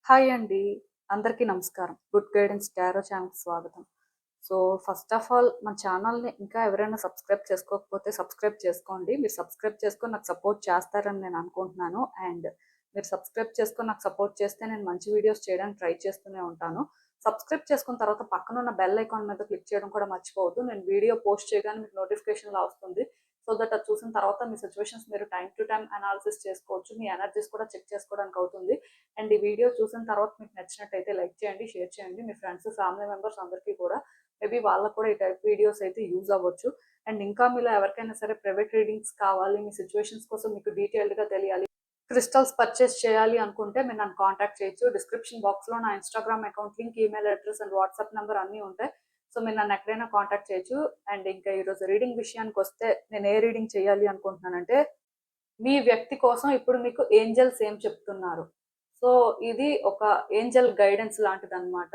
Hi అండి. అందరికీ నమస్కారం. గుడ్ గైడెన్స్ టారో ఛానల్‌కి స్వాగతం. సో, ఫస్ట్ ఆఫ్ ఆల్ మన ఛానల్‌ని ఇంకా ఎవరైనా సబ్స్క్రైబ్ చేసుకోకపోతే సబ్స్క్రైబ్ చేసుకోండి. మీరు సబ్స్క్రైబ్ చేసుకొని నాకు సపోర్ట్ చేస్తారని నేను అనుకుంటున్నాను. అండ్ మీరు సబ్స్క్రైబ్ చేసుకొని నాకు సపోర్ట్ చేస్తే నేను మంచి వీడియోస్ చేయడానికి ట్రై చేస్తూనే ఉంటాను. సబ్స్క్రైబ్ చేసుకున్న తర్వాత పక్కనున్న బెల్ ఐకాన్ మీద క్లిక్ చేయడం కూడా మర్చిపోవద్దు. నేను వీడియో పోస్ట్ చేయగానే మీకు నోటిఫికేషన్‌లా వస్తుంది. సో దట్ అది చూసిన తర్వాత మీ సిట్యుయేషన్స్ మీరు టైమ్ టు టైమ్ అనాలిసిస్ చేసుకోవచ్చు. మీ ఎనర్జీస్ కూడా చెక్ చేసుకోవడానికి అవుతుంది. అండ్ ఈ వీడియో చూసిన తర్వాత మీకు నచ్చినట్టయితే లైక్ చేయండి, షేర్ చేయండి. మీ ఫ్రెండ్స్, ఫ్యామిలీ మెంబర్స్ అందరికీ కూడా మేబీ వాళ్ళకు కూడా ఈ టైప్ వీడియోస్ అయితే యూజ్ అవ్వచ్చు. అండ్ ఇంకా మీలో ఎవరికైనా సరే ప్రైవేట్ రీడింగ్స్ కావాలి, మీ సిచ్యువేషన్స్ కోసం మీకు డీటెయిల్డ్గా తెలియాలి, క్రిస్టల్స్ పర్చేస్ చేయాలి అనుకుంటే మీరు నన్ను కాంటాక్ట్ చేయొచ్చు. డిస్క్రిప్షన్ బాక్స్లో నా Instagram account link, email address and WhatsApp number అన్నీ ఉంటాయి. సో మీరు నన్ను ఎక్కడైనా కాంటాక్ట్ చేయొచ్చు. అండ్ ఇంకా ఈరోజు రీడింగ్ విషయానికి వస్తే నేను ఏ రీడింగ్ చేయాలి అనుకుంటున్నానంటే, మీ వ్యక్తి కోసం ఇప్పుడు మీకు ఏంజల్స్ ఏం చెప్తున్నారు. సో ఇది ఒక ఏంజల్ గైడెన్స్ లాంటిదన్నమాట.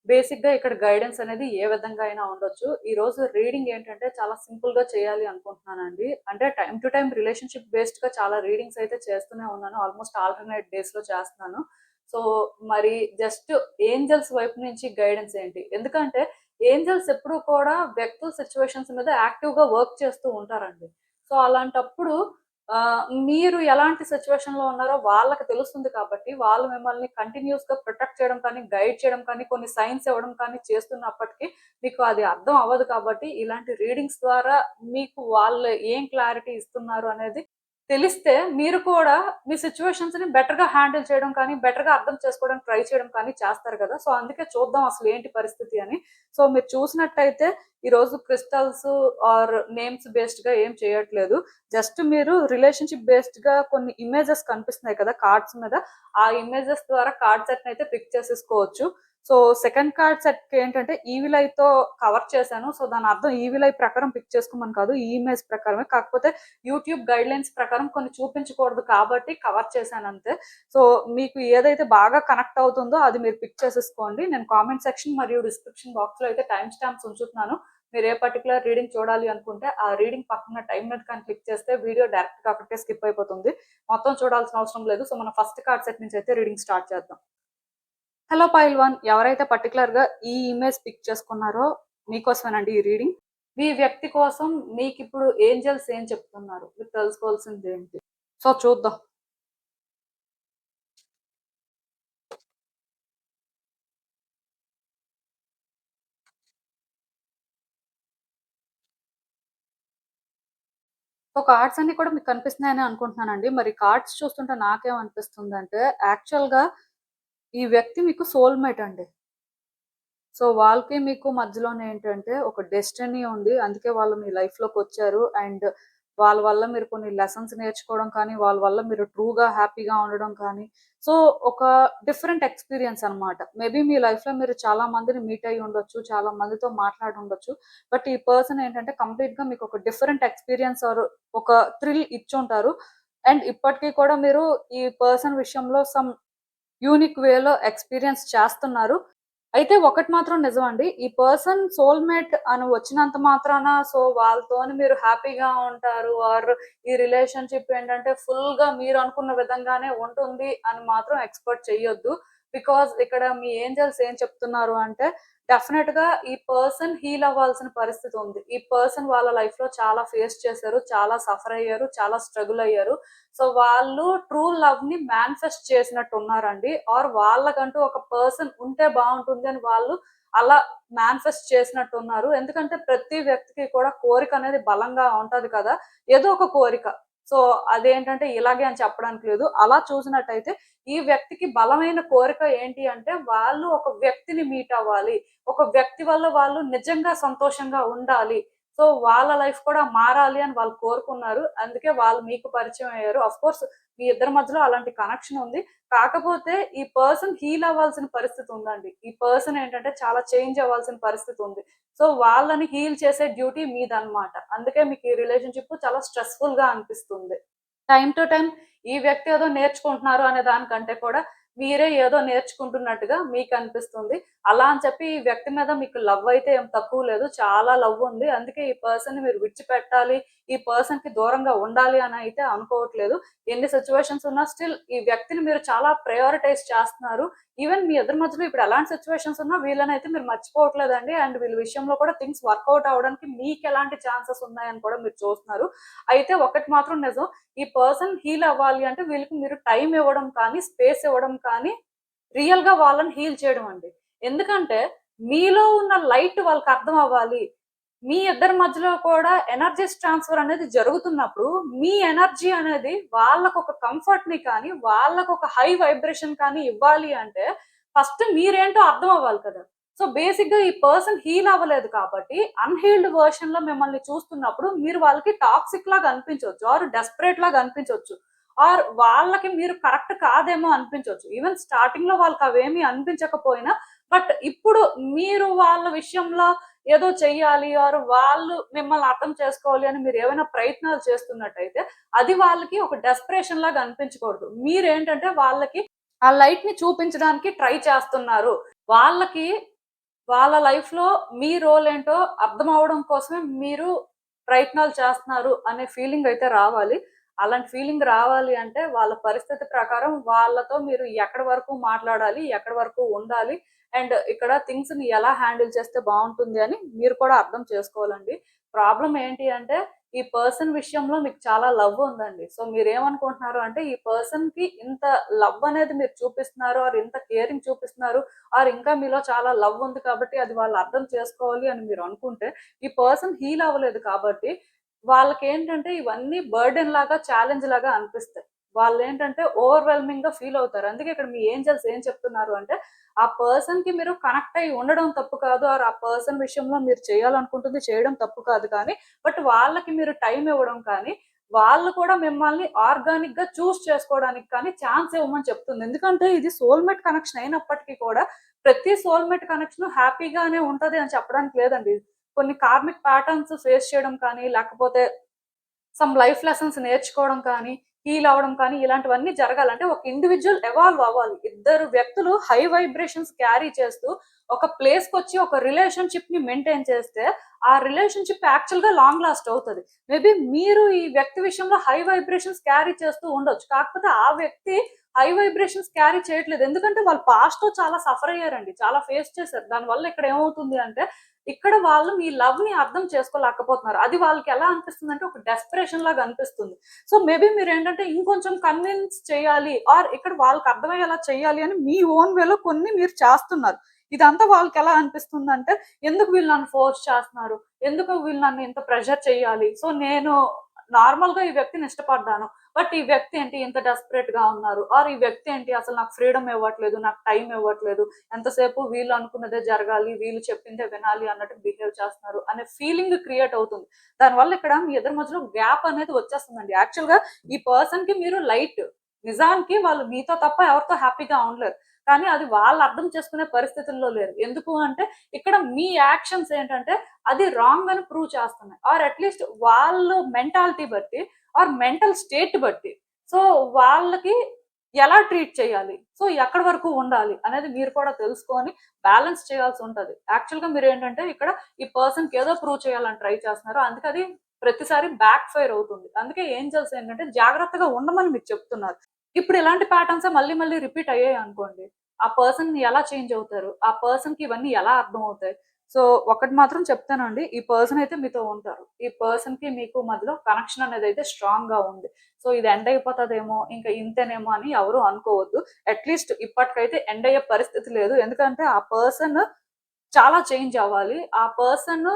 బేసిక్‌గా ఇక్కడ గైడెన్స్ అనేది ఏ విధంగా అయినా ఉండొచ్చు. ఈరోజు రీడింగ్ ఏంటంటే చాలా సింపుల్‌గా చేయాలి అనుకుంటున్నానండి. అంటే టైమ్ టు టైమ్ రిలేషన్‌షిప్ బేస్డ్‌గా చాలా రీడింగ్స్ అయితే చేస్తూనే ఉన్నాను. ఆల్మోస్ట్ ఆల్టర్‌నేట్ డేస్‌లో చేస్తున్నాను. సో మరి జస్ట్ ఏంజల్స్ వైపు నుంచి గైడెన్స్ ఏంటి? ఎందుకంటే ఏంజల్స్ ఎప్పుడూ కూడా వ్యక్తుల సిట్యుయేషన్స్ మీద యాక్టివ్‌గా వర్క్ చేస్తూ ఉంటారండి. సో అలాంటప్పుడు మీరు ఎలాంటి సిట్యుయేషన్‌లో ఉన్నారో వాళ్ళకి తెలుస్తుంది కాబట్టి, వాళ్ళు మిమ్మల్ని కంటిన్యూయస్‌గా ప్రొటెక్ట్ చేయడం కానీ, గైడ్ చేయడం కానీ, కొన్ని సైన్స్ ఇవ్వడం కానీ చేస్తున్నప్పటికీ, మీకు అది అర్థం అవ్వదు కాబట్టి, ఇలాంటి రీడింగ్స్ ద్వారా మీకు వాళ్ళు ఏం క్లారిటీ ఇస్తున్నారు అనేది తెలిస్తే, మీరు కూడా మీ సిట్యుయేషన్స్‌ని బెటర్‌గా హ్యాండిల్ చేయడం కానీ, బెటర్‌గా అర్థం చేసుకోవడానికి ట్రై చేయడం కానీ చేస్తారు కదా! సో, అందుకే చూద్దాం అసలు ఏంటి పరిస్థితి అని. సో, మీరు చూసినట్టయితే ఈరోజు క్రిస్టల్స్ ఆర్ నేమ్స్ బేస్డ్‌గా ఏం చేయట్లేదు. జస్ట్ మీరు రిలేషన్‌షిప్ బేస్డ్‌గా కొన్ని ఇమేజెస్ కనిపిస్తున్నాయి కదా! కార్డ్స్ మీద. ఆ ఇమేజెస్ ద్వారా కార్డ్ సెట్‌ని అయితే పిక్ చేసేసుకోవచ్చు. సో, సెకండ్ కార్డ్ సెట్‌కి ఏంటంటే ఈవిల్ ఐతో కవర్ చేశాను. సో, దాని అర్థం ఈవిల్ ఐ ప్రకారం పిక్ చేసుకోమని కాదు. ఈ ఇమేజ్ ప్రకారమే. కాకపోతే యూట్యూబ్ గైడ్‌లైన్స్ ప్రకారం కొన్ని చూపించకూడదు కాబట్టి కవర్ చేశానంతే. సో, మీకు ఏదైతే బాగా కనెక్ట్ అవుతుందో అది మీరు పిక్ చేసేసుకోండి. నేను కామెంట్ సెక్షన్ మరియు డిస్క్రిప్షన్ బాక్స్‌లో అయితే టైమ్ స్టాంప్స్ ఉంచుతున్నాను. మీరు ఏ పర్టిక్యులర్ రీడింగ్ చూడాలి అనుకుంటే ఆ రీడింగ్ పక్కన టైం మీద కానీ క్లిక్ చేస్తే వీడియో డైరెక్ట్‌గా అక్కడికే స్కిప్ అయిపోతుంది. మొత్తం చూడాల్సిన అవసరం లేదు. సో, మనం ఫస్ట్ కార్డ్ సెట్ నుంచి అయితే రీడింగ్ స్టార్ట్ చేద్దాం. హలో పైల్ వన్, ఎవరైతే పర్టిక్యులర్‌గా ఈ ఇమేజ్ పిక్ చేసుకున్నారో మీకోసమేనండి ఈ రీడింగ్. మీ వ్యక్తి కోసం మీకిప్పుడు ఏంజెల్స్ ఏం చెప్తున్నారు? మీరు తెలుసుకోవాల్సిందేంటి? సో, చూద్దాం. సో, కార్డ్స్ అన్నీ కూడా మీకు కనిపిస్తున్నాయనే అనుకుంటున్నానండి. మరి కార్డ్స్ చూస్తుంటే నాకేమనిపిస్తుందంటే, యాక్చువల్‌గా ఈ వ్యక్తి మీకు సోల్‌మేట్ అండి. సో, వాళ్ళకి మీకు మధ్యలోనే ఏంటంటే ఒక డెస్టినీ ఉంది. అందుకే వాళ్ళు మీ లైఫ్‌లోకొచ్చారు. అండ్ వాళ్ళ వల్ల మీరు కొన్ని లెసన్స్ నేర్చుకోవడం కానీ, వాళ్ళ వల్ల మీరు ట్రూగా హ్యాపీగా ఉండడం కానీ, సో, ఒక డిఫరెంట్ ఎక్స్‌పీరియన్స్ అనమాట. మేబీ మీ లైఫ్‌లో మీరు చాలా మందిని మీట్ అయ్యి ఉండొచ్చు. చాలా మందితో మాట్లాడి ఉండొచ్చు. బట్ ఈ పర్సన్ ఏంటంటే కంప్లీట్‌గా మీకు ఒక డిఫరెంట్ ఎక్స్‌పీరియన్స్ ఆర్ ఒక థ్రిల్ ఇచ్చుంటారు. అండ్ ఇప్పటికి కూడా మీరు ఈ పర్సన్ విషయంలో సమ్ యూనిక్ వేలో ఎక్స్‌పీరియన్స్ చేస్తున్నారు. అయితే ఒకటి మాత్రం నిజమండి. ఈ పర్సన్ సోల్‌మేట్ అని వచ్చినంత మాత్రాన సో, వాళ్ళతోని మీరు హ్యాపీగా ఉంటారు ఆర్ ఈ రిలేషన్‌షిప్ ఏంటంటే ఫుల్‌గా మీరనుకున్న విధంగానే ఉంటుంది అని మాత్రం ఎక్స్‌పెక్ట్ చెయ్యొద్దు. బికాజ్ ఇక్కడ మీ ఏంజెల్స్ ఏం చెప్తున్నారు అంటే డెఫినెట్‌గా ఈ పర్సన్ హీల్ అవ్వాల్సిన పరిస్థితి ఉంది. ఈ పర్సన్ వాళ్ళ లైఫ్‌లో చాలా ఫేస్ చేశారు. చాలా సఫర్ అయ్యారు. చాలా స్ట్రగుల్ అయ్యారు. సో, వాళ్ళు ట్రూ లవ్‌ని మేనిఫెస్ట్ చేసినట్టు ఉన్నారండి. ఆర్ వాళ్ళకంటూ ఒక పర్సన్ ఉంటే బావుంటుంది అని వాళ్ళు అలా మేనిఫెస్ట్ చేసినట్టు ఉన్నారు. ఎందుకంటే ప్రతి వ్యక్తికి కూడా కోరిక అనేది బలంగా ఉంటది కదా! ఏదో ఒక కోరిక. సో, అదేంటంటే ఇలాగే అని చెప్పడానికి లేదు. అలా చూసినట్టయితే ఈ వ్యక్తికి బలమైన కోరిక ఏంటి అంటే వాళ్ళు ఒక వ్యక్తిని మీట్ అవ్వాలి. ఒక వ్యక్తి వల్ల వాళ్ళు నిజంగా సంతోషంగా ఉండాలి. సో, వాళ్ళ లైఫ్ కూడా మారాలి అని వాళ్ళు కోరుకున్నారు. అందుకే వాళ్ళు మీకు పరిచయం అయ్యారు. ఆఫ్‌కోర్స్ మీ ఇద్దరి మధ్యలో అలాంటి కనెక్షన్ ఉంది. కాకపోతే ఈ పర్సన్ హీల్ అవ్వాల్సిన పరిస్థితి ఉందండి. ఈ పర్సన్ ఏంటంటే చాలా చేంజ్ అవ్వాల్సిన పరిస్థితి ఉంది. సో, వాళ్ళని హీల్ చేసే డ్యూటీ మీదనమాట. అందుకే మీకు ఈ రిలేషన్‌షిప్ చాలా స్ట్రెస్‌ఫుల్‌గా అనిపిస్తుంది. టైమ్ టు టైమ్ ఈ వ్యక్తి ఏదో నేర్చుకుంటున్నారు అనే దానికంటే కూడా మీరే ఏదో నేర్చుకుంటున్నట్టుగా మీకు అనిపిస్తుంది. అలా అని చెప్పి ఈ వ్యక్తి మీద మీకు లవ్ అయితే ఏం తక్కువ లేదు. చాలా లవ్ ఉంది. అందుకే ఈ పర్సన్‌ని మీరు విడిచిపెట్టాలి, ఈ పర్సన్‌కి దూరంగా ఉండాలి అని అయితే అనుకోవట్లేదు. ఎన్ని సిట్యుయేషన్స్ ఉన్నా స్టిల్ ఈ వ్యక్తిని మీరు చాలా ప్రయారిటైజ్ చేస్తున్నారు. ఈవెన్ మీ ఇద్దరి మధ్యలో ఇప్పుడు ఎలాంటి సిట్యుయేషన్స్ ఉన్నా వీళ్ళనైతే మీరు మర్చిపోవట్లేదండి. అండ్ వీళ్ళ విషయంలో కూడా థింగ్స్ వర్కౌట్ అవ్వడానికి మీకు ఎలాంటి ఛాన్సెస్ ఉన్నాయని కూడా మీరు చూస్తున్నారు. అయితే ఒకటి మాత్రం నిజం, ఈ పర్సన్ హీల్ అవ్వాలి అంటే వీళ్ళకి మీరు టైం ఇవ్వడం కానీ, స్పేస్ ఇవ్వడం కానీ, రియల్‌గా వాళ్ళని హీల్ చేయడం అండి. ఎందుకంటే మీలో ఉన్న లైట్ వాళ్ళకి అర్థం అవ్వాలి. మీ ఇద్దరి మధ్యలో కూడా ఎనర్జీస్ ట్రాన్స్‌ఫర్ అనేది జరుగుతున్నప్పుడు, మీ ఎనర్జీ అనేది వాళ్ళకొక కంఫర్ట్‌ని కానీ, వాళ్ళకొక హై వైబ్రేషన్ కానీ ఇవ్వాలి అంటే, ఫస్ట్ మీరేంటో అర్థం అవ్వాలి కదా! సో, బేసిక్‌గా ఈ పర్సన్ హీల్ అవ్వలేదు కాబట్టి, అన్‌హీల్డ్ వెర్షన్‌లో మిమ్మల్ని చూస్తున్నప్పుడు, మీరు వాళ్ళకి టాక్సిక్ లాగా అనిపించొచ్చు. ఆర్ డెస్పరేట్ లాగా అనిపించొచ్చు. ఆర్ వాళ్ళకి మీరు కరెక్ట్ కాదేమో అనిపించొచ్చు. ఈవెన్ స్టార్టింగ్‌లో వాళ్ళకి అవేమీ అనిపించకపోయినా, బట్ ఇప్పుడు మీరు వాళ్ళ విషయంలో ఏదో చెయ్యాలి ఆర్ వాళ్ళు మిమ్మల్ని అర్థం చేసుకోవాలి అని మీరు ఏమైనా ప్రయత్నాలు చేస్తున్నట్టయితే అది వాళ్ళకి ఒక డెస్పరేషన్ లాగా అనిపించకూడదు. మీరేంటంటే వాళ్ళకి ఆ లైట్ ని చూపించడానికి ట్రై చేస్తున్నారు. వాళ్ళకి వాళ్ళ లైఫ్ లో మీ రోల్ ఏంటో అర్థం అవడం కోసమే మీరు ప్రయత్నాలు చేస్తున్నారు అనే ఫీలింగ్ అయితే రావాలి. అలాంటి ఫీలింగ్ రావాలి అంటే వాళ్ళ పరిస్థితి ప్రకారం వాళ్ళతో మీరు ఎక్కడి వరకు మాట్లాడాలి, ఎక్కడి వరకు ఉండాలి, అండ్ ఇక్కడ థింగ్స్ ని ఎలా హ్యాండిల్ చేస్తే బాగుంటుంది అని మీరు కూడా అర్థం చేసుకోవాలండి. ప్రాబ్లం ఏంటి అంటే ఈ పర్సన్ విషయంలో మీకు చాలా లవ్ ఉందండి. సో మీరేమనుకుంటున్నారు అంటే ఈ పర్సన్ కి ఇంత లవ్ అనేది మీరు చూపిస్తున్నారు ఆర్ ఇంత కేరింగ్ చూపిస్తున్నారు ఆర్ ఇంకా మీలో చాలా లవ్ ఉంది కాబట్టి అది వాళ్ళు అర్థం చేసుకోవాలి అని మీరు అనుకుంటే ఈ పర్సన్ హీల్ అవ్వలేదు కాబట్టి వాళ్ళకేంటంటే ఇవన్నీ బర్డెన్ లాగా, ఛాలెంజ్ లాగా అనిపిస్తాయి. వాళ్ళేంటంటే ఓవర్‌వెల్మింగ్‌గా ఫీల్ అవుతారు. అందుకే ఇక్కడ మీ ఏంజెల్స్ ఏం చెప్తున్నారు అంటే, ఆ పర్సన్‌కి మీరు కనెక్ట్ అయ్యి ఉండడం తప్పు కాదు. ఆర్ ఆ పర్సన్ విషయంలో మీరు చేయాలనుకుంటుంది చేయడం తప్పు కాదు కానీ, బట్ వాళ్ళకి మీరు టైం ఇవ్వడం కానీ, వాళ్ళు కూడా మిమ్మల్ని ఆర్గానిక్‌గా చేసుకోవడానికి కానీ ఛాన్స్ ఇవ్వమని చెప్తుంది. ఎందుకంటే ఇది సోల్‌మేట్ కనెక్షన్ అయినప్పటికీ కూడా, ప్రతి సోల్‌మేట్ కనెక్షన్ హ్యాపీగానే ఉంటది అని చెప్పడానికి లేదండి. కొన్ని కార్మిక్ ప్యాటర్న్స్ ఫేస్ చేయడం కానీ, లేకపోతే సమ్ లైఫ్ లెసన్స్ నేర్చుకోవడం కానీ, హీల్ అవ్వడం కానీ ఇలాంటివన్నీ జరగాలంటే ఒక ఇండివిడ్యువల్ ఎవాల్వ్ అవ్వాలి. ఇద్దరు వ్యక్తులు హై వైబ్రేషన్స్ క్యారీ చేస్తూ ఒక ప్లేస్‌కొచ్చి ఒక రిలేషన్‌షిప్‌ని మెయింటైన్ చేస్తే, ఆ రిలేషన్‌షిప్ యాక్చువల్‌గా లాంగ్ లాస్ట్ అవుతది. మేబీ మీరు ఈ వ్యక్తి విషయంలో హై వైబ్రేషన్స్ క్యారీ చేస్తూ ఉండొచ్చు. కాకపోతే ఆ వ్యక్తి హై వైబ్రేషన్స్ క్యారీ చేయట్లేదు. ఎందుకంటే వాళ్ళు పాస్ట్‌లో చాలా సఫర్ అయ్యారండి. చాలా ఫేస్ చేశారు. దానివల్ల ఇక్కడ ఏమవుతుంది అంటే ఇక్కడ వాళ్ళు మీ లవ్‌ని అర్థం చేసుకోలేకపోతున్నారు. అది వాళ్ళకి ఎలా అనిపిస్తుందంటే ఒక డెస్పరేషన్ లాగా అనిపిస్తుంది. సో, మేబీ మీరేంటంటే ఇంకొంచెం కన్విన్స్ చేయాలి ఆర్ ఇక్కడ వాళ్ళకి అర్థమయ్యేలా చేయాలి అని మీ ఓన్ వేలో కొన్ని మీరు చేస్తున్నారు. ఇదంతా వాళ్ళకెలా అనిపిస్తుందంటే, ఎందుకు వీళ్ళు నన్ను ఫోర్స్ చేస్తున్నారు? ఎందుకు వీళ్ళు నన్ను ఇంత ప్రెషర్ చేయాలి? సో, నేను నార్మల్‌గా ఈ వ్యక్తిని ఇష్టపడ్డాను. బట్ ఈ వ్యక్తి ఏంటి ఇంత డెస్పరేట్‌గా ఉన్నారు? ఆర్ ఈ వ్యక్తి ఏంటి అసలు నాకు ఫ్రీడమ్ ఇవ్వట్లేదు, నాకు టైం ఇవ్వట్లేదు. ఎంతసేపు వీళ్ళు అనుకున్నదే జరగాలి, వీళ్ళు చెప్పిందే వినాలి అన్నట్టు బిహేవ్ చేస్తున్నారు అనే ఫీలింగ్ క్రియేట్ అవుతుంది. దానివల్ల ఇక్కడ మీ ఇద్దరి మధ్యలో గ్యాప్ అనేది వచ్చేస్తుందండి. యాక్చువల్‌గా ఈ పర్సన్‌కి మీరు లైట్. నిజానికి వాళ్ళు మీతో తప్ప ఎవరితో హ్యాపీగా ఉండలేరు. కానీ అది వాళ్ళు అర్థం చేసుకునే పరిస్థితుల్లో లేరు. ఎందుకు అంటే ఇక్కడ మీ యాక్షన్స్ ఏంటంటే అది రాంగ్ అని ప్రూవ్ చేస్తున్నాయి. ఆర్ అట్‌లీస్ట్ వాళ్ళు మెంటాలిటీ బట్టి ఆర్ మెంటల్ స్టేట్ బట్టి. సో వాళ్ళకి ఎలా ట్రీట్ చేయాలి? సో ఎక్కడి వరకు ఉండాలి? అనేది మీరు కూడా తెలుసుకొని బ్యాలెన్స్ చేయాల్సి ఉంటది. యాక్చువల్‌గా మీరేంటంటే ఇక్కడ ఈ పర్సన్‌కి ఏదో ప్రూవ్ చేయాలని ట్రై చేస్తున్నారు. అందుకే అది ప్రతిసారి బ్యాక్ ఫైర్ అవుతుంది. అందుకే ఏంజెల్స్ ఏంటంటే జాగ్రత్తగా ఉండమని మీకు చెప్తున్నారు. ఇప్పుడు ఇలాంటి ప్యాటర్న్సే మళ్ళీ మళ్ళీ రిపీట్ అయ్యాయనుకోండి, ఆ పర్సన్ ఎలా చేంజ్ అవుతారు? ఆ పర్సన్‌కి ఇవన్నీ ఎలా అర్థమవుతాయి? సో, ఒకటి మాత్రం చెప్తానండి. ఈ పర్సన్ అయితే మీతో ఉంటారు. ఈ పర్సన్‌కి మీకు మధ్యలో కనెక్షన్ అనేదైతే స్ట్రాంగ్‌గా ఉంది. సో, ఇది ఎండ్ అయిపోతదేమో, ఇంకా ఇంతేనేమో అని ఎవరు అనుకోవద్దు. అట్‌లీస్ట్ ఇప్పటికైతే ఎండ్ అయ్యే పరిస్థితి లేదు. ఎందుకంటే ఆ పర్సన్ చాలా చేంజ్ అవ్వాలి. ఆ పర్సన్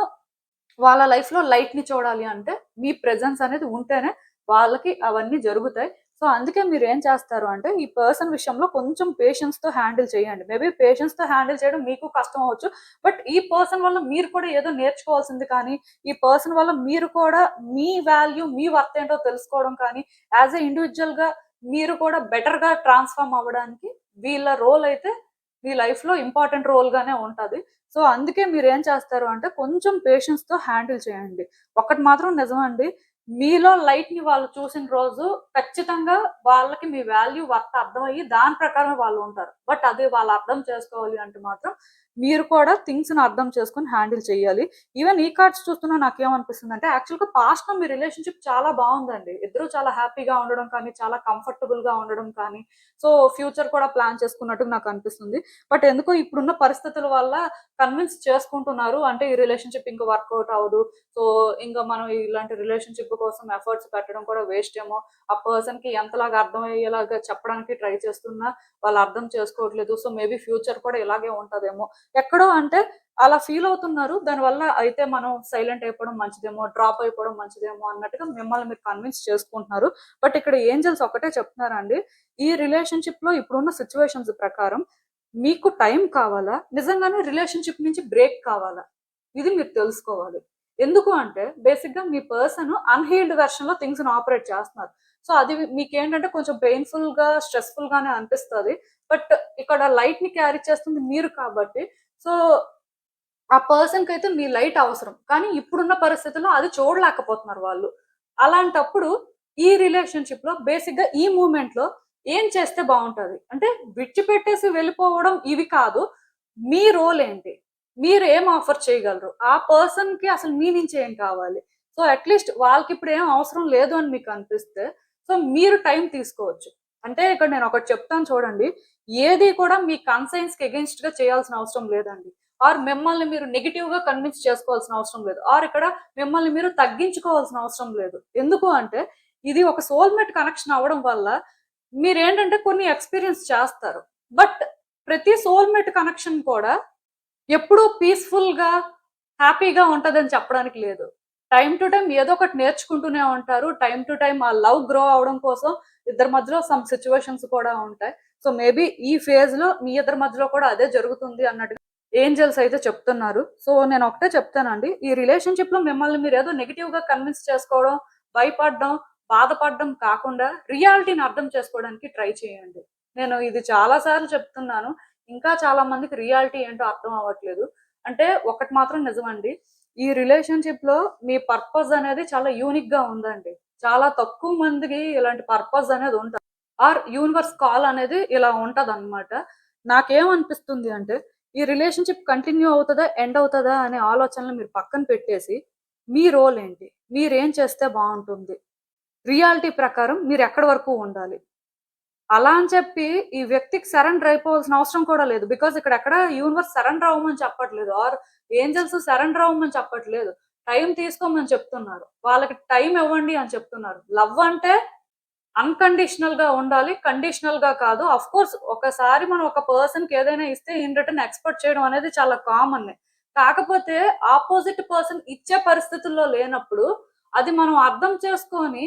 వాళ్ళ లైఫ్‌లో లైట్‌ని చూడాలి అంటే, మీ ప్రెజెన్స్ అనేది ఉంటేనే వాళ్ళకి అవన్నీ జరుగుతాయి. సో, అందుకే మీరేం చేస్తారు అంటే, ఈ పర్సన్ విషయంలో కొంచెం పేషెన్స్‌తో హ్యాండిల్ చేయండి. మేబీ పేషెన్స్‌తో హ్యాండిల్ చేయడం మీకు కష్టం అవ్వచ్చు. బట్ ఈ పర్సన్ వల్ల మీరు కూడా ఏదో నేర్చుకోవాల్సింది కానీ, ఈ పర్సన్ వల్ల మీరు కూడా మీ వాల్యూ, మీ వర్త్ ఏంటో తెలుసుకోవడం కానీ, యాస్ ఎ ఇండివిడ్యువల్‌గా మీరు కూడా బెటర్‌గా ట్రాన్స్‌ఫార్మ్ అవ్వడానికి వీళ్ళ రోల్ అయితే మీ లైఫ్‌లో ఇంపార్టెంట్ రోల్‌గానే ఉంటది. సో, అందుకే మీరేం చేస్తారు అంటే కొంచెం పేషెన్స్‌తో హ్యాండిల్ చేయండి. ఒకటి మాత్రం నిజమండి. మీలో లైట్ ని వాళ్ళు చూసిన రోజు ఖచ్చితంగా వాళ్ళకి మీ వాల్యూ వర్త్ అర్థమయ్యి దాని ప్రకారం వాళ్ళు ఉంటారు. బట్ అది వాళ్ళు అర్థం చేసుకోవాలి అంటే మాత్రం మీరు కూడా థింగ్స్ ని అర్థం చేసుకొని హ్యాండిల్ చేయాలి. ఈవెన్ ఈ కార్డ్స్ చూస్తున్నా నాకేమనిపిస్తుంది అంటే యాక్చువల్ గా పాస్ట్ లో మీ రిలేషన్షిప్ చాలా బాగుందండి. ఇద్దరు చాలా హ్యాపీగా ఉండడం కానీ, చాలా కంఫర్టబుల్ గా ఉండడం కానీ, సో ఫ్యూచర్ కూడా ప్లాన్ చేసుకున్నట్టు నాకు అనిపిస్తుంది. బట్ ఎందుకో ఇప్పుడున్న పరిస్థితుల వల్ల కన్విన్స్ చేసుకుంటున్నారు. అంటే ఈ రిలేషన్షిప్ ఇంకా వర్కౌట్ అవ్వదు. సో ఇంకా మనం ఇలాంటి రిలేషన్షిప్ కోసం ఎఫర్ట్స్ పెట్టడం కూడా వేస్ట్ ఏమో. ఆ పర్సన్ కి ఎంతలాగా అర్థమయ్యేలాగా చెప్పడానికి ట్రై చేస్తున్నా వాళ్ళు అర్థం చేసుకోవట్లేదు. సో మేబీ ఫ్యూచర్ కూడా ఇలాగే ఉంటదేమో. ఎక్కడో అంటే అలా ఫీల్ అవుతున్నారు. దానివల్ల అయితే మనం సైలెంట్ అయిపోవడం మంచిదేమో, డ్రాప్ అయిపోవడం మంచిదేమో అన్నట్టుగా మిమ్మల్ని మీరు కన్విన్స్ చేసుకుంటున్నారు. బట్ ఇక్కడ ఏంజల్స్ ఒకటే చెప్తున్నారండి, ఈ రిలేషన్షిప్ లో ఇప్పుడున్న సిచ్యువేషన్స్ ప్రకారం మీకు టైం కావాలా, నిజంగానే రిలేషన్షిప్ నుంచి బ్రేక్ కావాలా, ఇది మీరు తెలుసుకోవాలి. ఎందుకు అంటే బేసిక్ గా మీ పర్సన్ అన్హీల్డ్ వెర్షన్ లో థింగ్స్ ఆపరేట్ చేస్తున్నారు. సో అది మీకేంటంటే కొంచెం పెయిన్ఫుల్ గా స్ట్రెస్ఫుల్ గానే అనిపిస్తుంది. బట్ ఇక్కడ లైట్ ని క్యారీ చేస్తుంది మీరు కాబట్టి, సో ఆ పర్సన్ కి అయితే మీ లైట్ అవసరం. కానీ ఇప్పుడున్న పరిస్థితుల్లో అది చూడలేకపోతున్నారు వాళ్ళు. అలాంటప్పుడు ఈ రిలేషన్షిప్ లో బేసిక్ గా ఈ మూమెంట్ లో ఏం చేస్తే బాగుంటది అంటే, విడిచిపెట్టేసి వెళ్ళిపోవడం ఇవి కాదు. మీ రోల్ ఏంటి, మీరు ఏం ఆఫర్ చేయగలరు, ఆ పర్సన్ కి అసలు మీ నుంచి ఏం కావాలి. సో అట్లీస్ట్ వాళ్ళకి ఇప్పుడు ఏం అవసరం లేదు అని మీకు అనిపిస్తే, సో మీరు టైం తీసుకోవచ్చు. అంటే ఇక్కడ నేను ఒకటి చెప్తాను చూడండి, ఏది కూడా మీ కన్సైన్స్ కి అగెన్స్ట్ గా చేయాల్సిన అవసరం లేదండి. ఆర్ మిమ్మల్ని మీరు నెగిటివ్ గా కన్విన్స్ చేసుకోవాల్సిన అవసరం లేదు. ఆర్ ఇక్కడ మిమ్మల్ని మీరు తగ్గించుకోవాల్సిన అవసరం లేదు. ఎందుకు అంటే ఇది ఒక సోల్మేట్ కనెక్షన్ అవ్వడం వల్ల మీరేంటంటే కొన్ని ఎక్స్పీరియన్స్ చేస్తారు. బట్ ప్రతి సోల్మేట్ కనెక్షన్ కూడా ఎప్పుడూ పీస్ఫుల్ గా హ్యాపీగా ఉంటదని చెప్పడానికి లేదు. టైం టు టైం ఏదో ఒకటి నేర్చుకుంటూనే ఉంటారు. టైం టు టైం ఆ లవ్ గ్రో అవడం కోసం ఇద్దరి మధ్యలో సమ్ సిచ్యువేషన్స్ కూడా ఉంటాయి. సో మేబీ ఈ ఫేజ్ లో మీ ఇద్దరి మధ్యలో కూడా అదే జరుగుతుంది అన్నట్టుగా ఏంజల్స్ అయితే చెప్తున్నారు. సో నేను ఒకటే చెప్తానండి, ఈ రిలేషన్షిప్ లో మిమ్మల్ని మీరు ఏదో నెగిటివ్ గా కన్విన్స్ చేసుకోవడం, భయపడడం, బాధపడడం కాకుండా రియాలిటీని అర్థం చేసుకోవడానికి ట్రై చేయండి. నేను ఇది చాలా సార్లు చెప్తున్నాను. ఇంకా చాలా మందికి రియాలిటీ ఏంటో అర్థం అవ్వట్లేదు. అంటే ఒకటి మాత్రం నిజమండి, ఈ రిలేషన్షిప్ లో మీ పర్పస్ అనేది చాలా యూనిక్ గా ఉందండి. చాలా తక్కువ మందికి ఇలాంటి పర్పస్ అనేది ఉంటుంది. ఆర్ యూనివర్స్ కాల్ అనేది ఇలా ఉంటది అనమాట. నాకేమనిపిస్తుంది అంటే, ఈ రిలేషన్షిప్ కంటిన్యూ అవుతుందా, ఎండ్ అవుతుందా అనే ఆలోచనలు మీరు పక్కన పెట్టేసి, మీ రోల్ ఏంటి, మీరేం చేస్తే బాగుంటుంది, రియాలిటీ ప్రకారం మీరు ఎక్కడి వరకు ఉండాలి, అలా అని చెప్పి ఈ వ్యక్తికి సరెండర్ అయిపోవాల్సిన అవసరం కూడా లేదు. బికాస్ ఇక్కడ ఎక్కడ యూనివర్స్ సరెండర్ అవ్వమని చెప్పట్లేదు, ఆర్ ఏంజల్స్ సరెండర్ అవ్వమని చెప్పట్లేదు. టైం తీసుకోమని చెప్తున్నారు. వాళ్ళకి టైం ఇవ్వండి అని చెప్తున్నారు. లవ్ అంటే అన్కండిషనల్ గా ఉండాలి, కండిషనల్ గా కాదు. అఫ్ కోర్స్ ఒకసారి మనం ఒక పర్సన్ కి ఏదైనా ఇస్తే ఇన్ రిటర్న్ ఎక్స్పెక్ట్ చేయడం అనేది చాలా కామన్. కాకపోతే ఆపోజిట్ పర్సన్ ఇచ్చే పరిస్థితుల్లో లేనప్పుడు అది మనం అర్థం చేసుకొని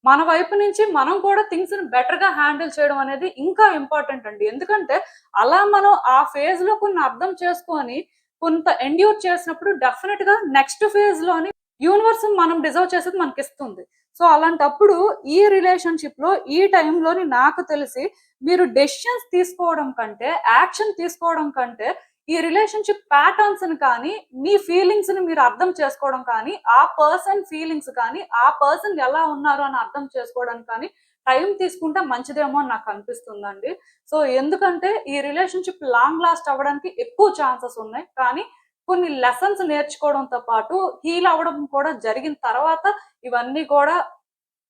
మన వైపు నుంచి మనం కూడా థింగ్స్ ని బెటర్ గా హ్యాండిల్ చేయడం అనేది ఇంకా ఇంపార్టెంట్ అండి. ఎందుకంటే అలా మనం ఆ ఫేజ్ లో కొన్ని అర్థం చేసుకొని కొంత ఎండ్యూర్ చేసినప్పుడు డెఫినెట్ గా నెక్స్ట్ ఫేజ్ లోని యూనివర్స్ మనం డిజర్వ్ చేసేది మనకి ఇస్తుంది. సో అలాంటప్పుడు ఈ రిలేషన్షిప్ లో ఈ టైంలోని నాకు తెలిసి మీరు డెసిషన్స్ తీసుకోవడం కంటే, యాక్షన్ తీసుకోవడం కంటే, ఈ రిలేషన్షిప్ ప్యాటర్న్స్ ని కానీ, మీ ఫీలింగ్స్ ని మీరు అర్థం చేసుకోవడం కానీ, ఆ పర్సన్ ఫీలింగ్స్ కానీ, ఆ పర్సన్ ఎలా ఉన్నారు అని అర్థం చేసుకోవడానికి కానీ టైం తీసుకుంటే మంచిదేమో అని నాకు అనిపిస్తుందండి. సో ఎందుకంటే ఈ రిలేషన్షిప్ లాంగ్ లాస్ట్ అవ్వడానికి ఎక్కువ ఛాన్సెస్ ఉన్నాయి. కానీ కొన్ని లెసన్స్ నేర్చుకోవడంతో పాటు హీల్ అవ్వడం కూడా జరిగిన తర్వాత ఇవన్నీ కూడా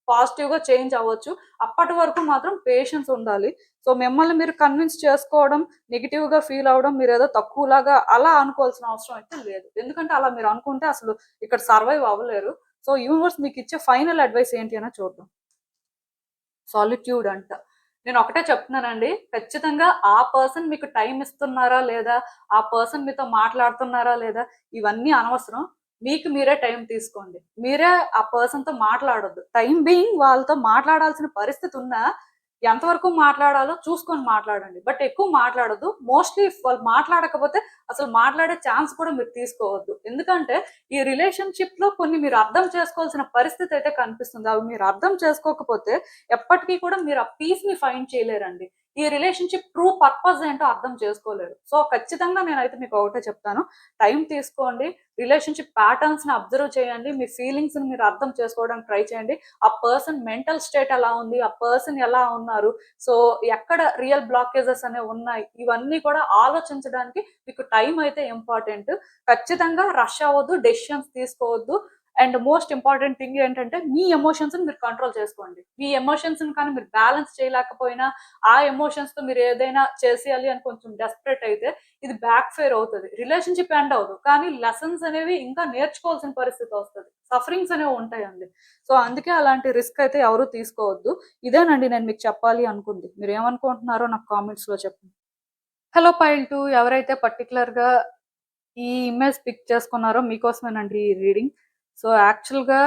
పాజిటివ్ గా చేంజ్ అవ్వచ్చు. అప్పటి వరకు మాత్రం పేషెన్స్ ఉండాలి. సో మిమ్మల్ని మీరు కన్విన్స్ చేసుకోవడం, నెగిటివ్ గా ఫీల్ అవడం, మీరు ఏదో తక్కువలాగా అలా అనుకోవాల్సిన అవసరం అయితే లేదు. ఎందుకంటే అలా మీరు అనుకుంటే అసలు ఇక్కడ సర్వైవ్ అవ్వలేరు. సో యూనివర్స్ మీకు ఇచ్చే ఫైనల్ అడ్వైస్ ఏంటి అని చూద్దాం. సాలిట్యూడ్ అంట. నేను ఒకటే చెప్తున్నానండి, ఖచ్చితంగా ఆ పర్సన్ మీకు టైం ఇస్తున్నారా లేదా, ఆ పర్సన్ మీతో మాట్లాడుతున్నారా లేదా, ఇవన్నీ అనవసరం. మీకు మీరే టైం తీసుకోండి. మీరే ఆ పర్సన్ తో మాట్లాడొద్దు. టైం బీయింగ్ వాళ్ళతో మాట్లాడాల్సిన పరిస్థితి ఉన్నా ఎంతవరకు మాట్లాడాలో చూసుకొని మాట్లాడండి. బట్ ఎక్కువ మాట్లాడొద్దు. మోస్ట్లీ వాళ్ళు మాట్లాడకపోతే అసలు మాట్లాడే ఛాన్స్ కూడా మీరు తీసుకోవద్దు. ఎందుకంటే ఈ రిలేషన్షిప్ లో కొన్ని మీరు అర్థం చేసుకోవాల్సిన పరిస్థితి అయితే కనిపిస్తుంది. అవి మీరు అర్థం చేసుకోకపోతే ఎప్పటికీ కూడా మీరు ఆ పీస్ ని ఫైండ్ చేయలేరండి. ఈ రిలేషన్షిప్ ట్రూ పర్పస్ ఏంటో అర్థం చేసుకోలేరు. సో ఖచ్చితంగా నేనైతే మీకు ఒకటే చెప్తాను, టైం తీసుకోండి, రిలేషన్షిప్ ప్యాటర్న్స్ ని అబ్జర్వ్ చేయండి, మీ ఫీలింగ్స్ ని మీరు అర్థం చేసుకోవడానికి ట్రై చేయండి. ఆ పర్సన్ మెంటల్ స్టేట్ ఎలా ఉంది, ఆ పర్సన్ ఎలా ఉన్నారు, సో ఎక్కడ రియల్ బ్లాకేజెస్ అనేవి ఉన్నాయి, ఇవన్నీ కూడా ఆలోచించడానికి మీకు టైం అయితే ఇంపార్టెంట్. ఖచ్చితంగా రష్ అవ్వద్దు, డెసిషన్స్ తీసుకోవద్దు. అండ్ మోస్ట్ ఇంపార్టెంట్ థింగ్ ఏంటంటే మీ ఎమోషన్స్ మీరు కంట్రోల్ చేసుకోండి. మీ ఎమోషన్స్ కానీ మీరు బ్యాలెన్స్ చేయలేకపోయినా, ఆ ఎమోషన్స్ తో మీరు ఏదైనా చేసేయాలి అని కొంచెం డెస్పరేట్ అయితే ఇది బ్యాక్ ఫైర్ అవుతుంది. రిలేషన్షిప్ ఎండ్ అవ్వదు, కానీ లెసన్స్ అనేవి ఇంకా నేర్చుకోవాల్సిన పరిస్థితి వస్తుంది, సఫరింగ్స్ అనేవి ఉంటాయండి. సో అందుకే అలాంటి రిస్క్ అయితే ఎవరు తీసుకోవద్దు. ఇదేనండి నేను మీకు చెప్పాలి అనుకుంది. మీరు ఏమనుకుంటున్నారో నాకు కామెంట్స్ లో చెప్పండి. హలో పైల్ 2, ఎవరైతే పర్టికులర్ గా ఈ ఇమేజ్ పిక్ చేసుకున్నారో మీకోసమేనండి ఈ రీడింగ్. సో యాక్చువల్గా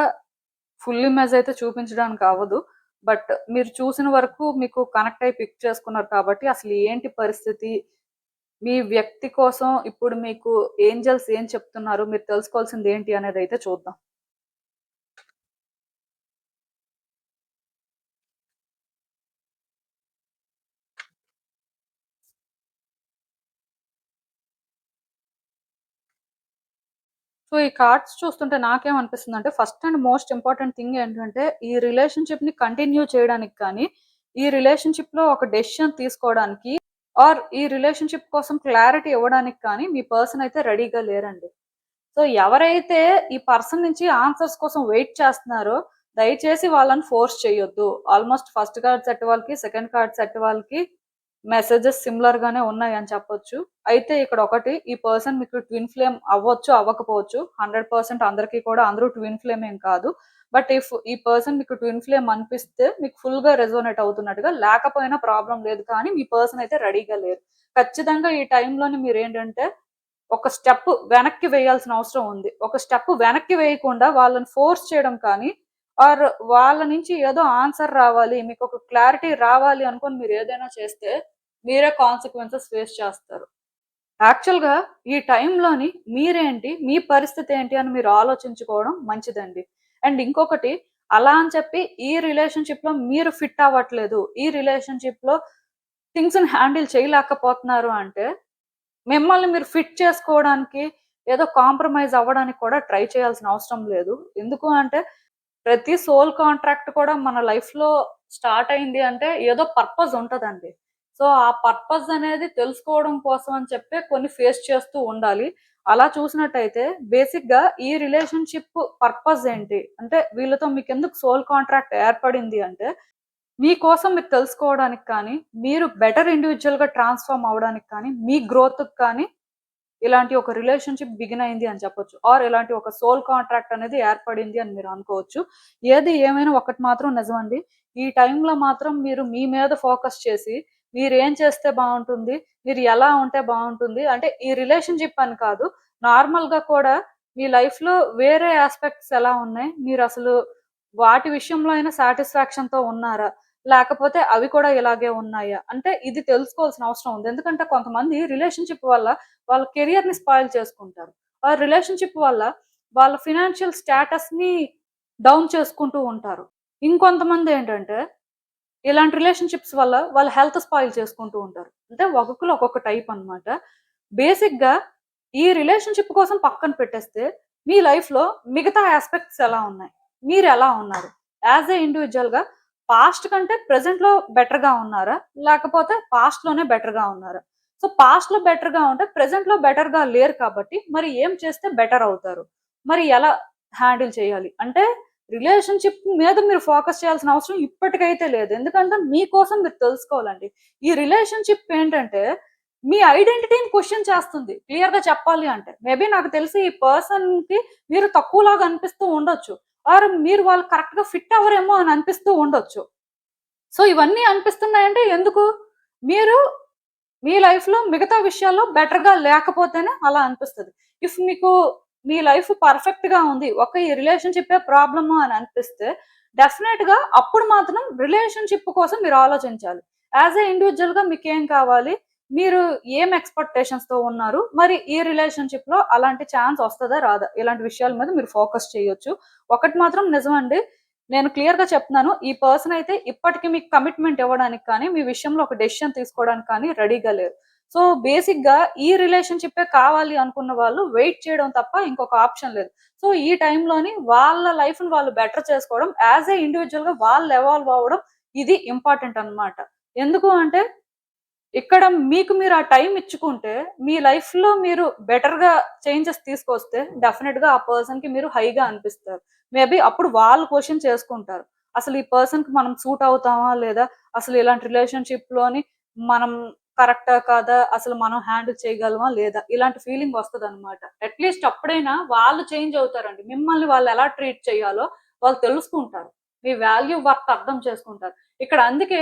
ఫుల్ ఇమేజ్ అయితే చూపించడానికి అవ్వదు, బట్ మీరు చూసిన వరకు మీకు కనెక్ట్ అయి పిక్ చేసుకున్నారు కాబట్టి అసలు ఏంటి పరిస్థితి, మీ వ్యక్తి కోసం ఇప్పుడు మీకు ఏంజల్స్ ఏం చెప్తున్నారు, మీరు తెలుసుకోవాల్సింది ఏంటి అనేది అయితే చూద్దాం. సో ఈ కార్డ్స్ చూస్తుంటే నాకేమనిపిస్తుంది అంటే, first and most important thing ఏంటంటే, ఈ రిలేషన్షిప్ ని కంటిన్యూ చేయడానికి కానీ, ఈ రిలేషన్షిప్ లో ఒక డెసిషన్ తీసుకోవడానికి, ఆర్ ఈ రిలేషన్షిప్ కోసం క్లారిటీ ఇవ్వడానికి కానీ మీ పర్సన్ అయితే రెడీగా లేరండి. సో ఎవరైతే ఈ పర్సన్ నుంచి ఆన్సర్స్ కోసం వెయిట్ చేస్తున్నారో దయచేసి వాళ్ళని ఫోర్స్ చేయొద్దు. ఆల్మోస్ట్ ఫస్ట్ కార్డ్ సెట్ వాళ్ళకి, సెకండ్ కార్డ్ సెట్ వాళ్ళకి మెసేజెస్ సిమిలర్ గానే ఉన్నాయి అని చెప్పొచ్చు. అయితే ఇక్కడ ఒకటి, ఈ పర్సన్ మీకు ట్విన్ ఫ్లేమ్ అవ్వచ్చు, అవ్వకపోవచ్చు. 100% అందరికీ కూడా అందరూ ట్విన్ ఫ్లేమ్ ఏం కాదు. బట్ ఇఫ్ ఈ పర్సన్ మీకు ట్విన్ ఫ్లేమ్ అనిపిస్తే మీకు ఫుల్ గా రెజోనేట్ అవుతున్నట్టుగా, లేకపోయినా ప్రాబ్లం లేదు, కానీ మీ పర్సన్ అయితే రెడీగా లేరు. ఖచ్చితంగా ఈ టైంలోని మీరు ఏంటంటే ఒక స్టెప్ వెనక్కి వేయాల్సిన అవసరం ఉంది. ఒక స్టెప్ వెనక్కి వేయకుండా వాళ్ళని ఫోర్స్ చేయడం కానీ, ఆర్ వాళ్ళ నుంచి ఏదో ఆన్సర్ రావాలి, మీకు ఒక క్లారిటీ రావాలి అనుకుని మీరు ఏదైనా చేస్తే మీరే కాన్సిక్వెన్సెస్ ఫేస్ చేస్తారు. యాక్చువల్‌గా ఈ టైంలోని మీరేంటి, మీ పరిస్థితి ఏంటి అని మీరు ఆలోచించుకోవడం మంచిదండి. అండ్ ఇంకొకటి, అలా అని చెప్పి ఈ రిలేషన్‌షిప్‌లో మీరు ఫిట్ అవ్వట్లేదు, ఈ రిలేషన్‌షిప్‌లో థింగ్స్‌ని హ్యాండిల్ చేయలేకపోతున్నారు అంటే, మిమ్మల్ని మీరు ఫిట్ చేసుకోవడానికి, ఏదో కాంప్రమైజ్ అవ్వడానికి కూడా ట్రై చేయాల్సిన అవసరం లేదు. ఎందుకు అంటే, ప్రతి సోల్ కాంట్రాక్ట్ కూడా మన లైఫ్‌లో స్టార్ట్ అయింది అంటే ఏదో పర్పస్ ఉంటదండి. సో, ఆ పర్పస్ అనేది తెలుసుకోవడం కోసం అని చెప్పి కొన్ని ఫేస్ చేస్తూ ఉండాలి. అలా చూసినట్టయితే బేసిక్‌గా ఈ రిలేషన్‌షిప్ పర్పస్ ఏంటి? అంటే వీళ్ళతో మీకెందుకు సోల్ కాంట్రాక్ట్ ఏర్పడింది అంటే, మీకోసం మీరు తెలుసుకోవడానికి కానీ, మీరు బెటర్ ఇండివిడ్యువల్‌గా ట్రాన్స్‌ఫార్మ్ అవ్వడానికి కానీ, మీ గ్రోత్‌కి కానీ ఇలాంటి ఒక రిలేషన్‌షిప్ బిగిన్ అయింది అని చెప్పొచ్చు. ఆర్ ఇలాంటి ఒక సోల్ కాంట్రాక్ట్ అనేది ఏర్పడింది అని మీరు అనుకోవచ్చు. ఏది ఏమైనా ఒకటి మాత్రం నిజమండి. ఈ టైంలో మాత్రం మీరు మీ మీద ఫోకస్ చేసి, మీరేం చేస్తే బావుంటుంది, మీరు ఎలా ఉంటే బావుంటుంది, అంటే ఈ రిలేషన్‌షిప్ అని కాదు, నార్మల్‌గా కూడా మీ లైఫ్‌లో వేరే యాస్పెక్ట్స్ ఎలా ఉన్నాయి, మీరసలు వాటి విషయంలో అయినా సాటిస్ఫాక్షన్‌తో ఉన్నారా? లేకపోతే అవి కూడా ఇలాగే ఉన్నాయా? అంటే ఇది తెలుసుకోవాల్సిన అవసరం ఉంది. ఎందుకంటే కొంతమంది రిలేషన్‌షిప్ వల్ల వాళ్ళ కెరియర్‌ని స్పాయిల్ చేసుకుంటారు. ఆ రిలేషన్‌షిప్ వల్ల వాళ్ళ ఫినాన్షియల్ స్టేటస్‌ని డౌన్ చేసుకుంటూ ఉంటారు. ఇంకొంతమందేంటంటే ఇలాంటి రిలేషన్‌షిప్స్ వల్ల వాళ్ళ హెల్త్ స్పాయిల్ చేసుకుంటూ ఉంటారు. అంటే ఒక్కొక్కళ్ళు ఒక్కొక్క టైప్ అన్నమాట. బేసిక్‌గా ఈ రిలేషన్‌షిప్ కోసం పక్కన పెట్టేస్తే మీ లైఫ్‌లో మిగతా యాస్పెక్ట్స్ ఎలా ఉన్నాయి? మీరెలా ఉన్నారు? యాస్ ఎ ఇండివిడ్యువల్‌గా పాస్ట్ కంటే ప్రెజెంట్‌లో బెటర్‌గా ఉన్నారా? లేకపోతే పాస్ట్‌లోనే బెటర్‌గా ఉన్నారా? సో, పాస్ట్‌లో బెటర్‌గా ఉంటే ప్రెజెంట్‌లో బెటర్‌గా లేరు కాబట్టి మరి ఏం చేస్తే బెటర్ అవుతారు? మరి ఎలా హ్యాండిల్ చేయాలి? అంటే రిలేషన్‌షిప్ మీద మీరు ఫోకస్ చేయాల్సిన అవసరం ఇప్పటికైతే లేదు. ఎందుకంటే మీకోసం మీరు తెలుసుకోవాలండి. ఈ రిలేషన్‌షిప్ ఏంటంటే మీ ఐడెంటిటీని క్వెషన్ చేస్తుంది. క్లియర్‌గా చెప్పాలి అంటే. మేబీ నాకు తెలిసి ఈ పర్సన్‌కి మీరు తక్కువలాగా అనిపిస్తూ ఉండొచ్చు. ఆర్ మీరు వాళ్ళు కరెక్ట్‌గా ఫిట్ అవ్వరేమో అని అనిపిస్తూ ఉండొచ్చు. సో, ఇవన్నీ అనిపిస్తున్నాయంటే ఎందుకు? మీరు మీ లైఫ్‌లో మిగతా విషయాల్లో బెటర్‌గా లేకపోతేనే అలా అనిపిస్తది. ఇఫ్ మీకు మీ లైఫ్ పర్ఫెక్ట్‌గా ఉంది, ఒక ఈ రిలేషన్‌షిప్పే ప్రాబ్లము అని అనిపిస్తే డెఫినెట్‌గా అప్పుడు మాత్రం రిలేషన్‌షిప్ కోసం మీరు ఆలోచించాలి. యాస్ ఎ ఇండివిడ్యువల్‌గా మీకేం కావాలి? మీరు ఏం ఎక్స్‌పెక్టేషన్స్‌తో ఉన్నారు? మరి ఈ రిలేషన్‌షిప్‌లో అలాంటి ఛాన్స్ వస్తదా? రాదా? ఇలాంటి విషయాల మీద మీరు ఫోకస్ చేయొచ్చు. ఒకటి మాత్రం నిజమండి. నేను క్లియర్ గా చెప్తున్నాను, ఈ పర్సన్ అయితే ఇప్పటికి మీకు కమిట్మెంట్ ఇవ్వడానికి కానీ మీ విషయంలో ఒక డెసిషన్ తీసుకోవడానికి కానీ రెడీగా లేరు. సో బేసిక్ గా ఈ రిలేషన్షిప్ కావాలి అనుకున్న వాళ్ళు వెయిట్ చేయడం తప్ప ఇంకొక ఆప్షన్ లేదు. సో ఈ టైంలోని వాళ్ళ లైఫ్ ని వాళ్ళు బెటర్ చేసుకోవడం, యాజ్ ఏ ఇండివిజువల్ గా వాళ్ళు ఎవాల్వ్ అవ్వడం, ఇది ఇంపార్టెంట్ అన్నమాట. ఎందుకు అంటే ఇక్కడ మీకు మీరు ఆ టైం ఇచ్చుకుంటే మీ లైఫ్ లో మీరు బెటర్ గా చేంజెస్ తీసుకొస్తే డెఫినెట్ గా ఆ పర్సన్ కి మీరు హైగా అనిపిస్తారు. మేబీ అప్పుడు వాళ్ళు క్వశ్చన్ చేసుకుంటారు, అసలు ఈ పర్సన్ కి మనం సూట్ అవుతామా లేదా, అసలు ఇలాంటి రిలేషన్షిప్ లోని మనం కరెక్టా కాదా, అసలు మనం హ్యాండిల్ చేయగలమా లేదా, ఇలాంటి ఫీలింగ్ వస్తుంది అనమాట. అట్లీస్ట్ అప్పుడైనా వాళ్ళు చేంజ్ అవుతారండి. మిమ్మల్ని వాళ్ళు ఎలా ట్రీట్ చేయాలో వాళ్ళు తెలుసుకుంటారు, మీ వాల్యూ వర్త్ అర్థం చేసుకుంటారు. ఇక్కడ అందుకే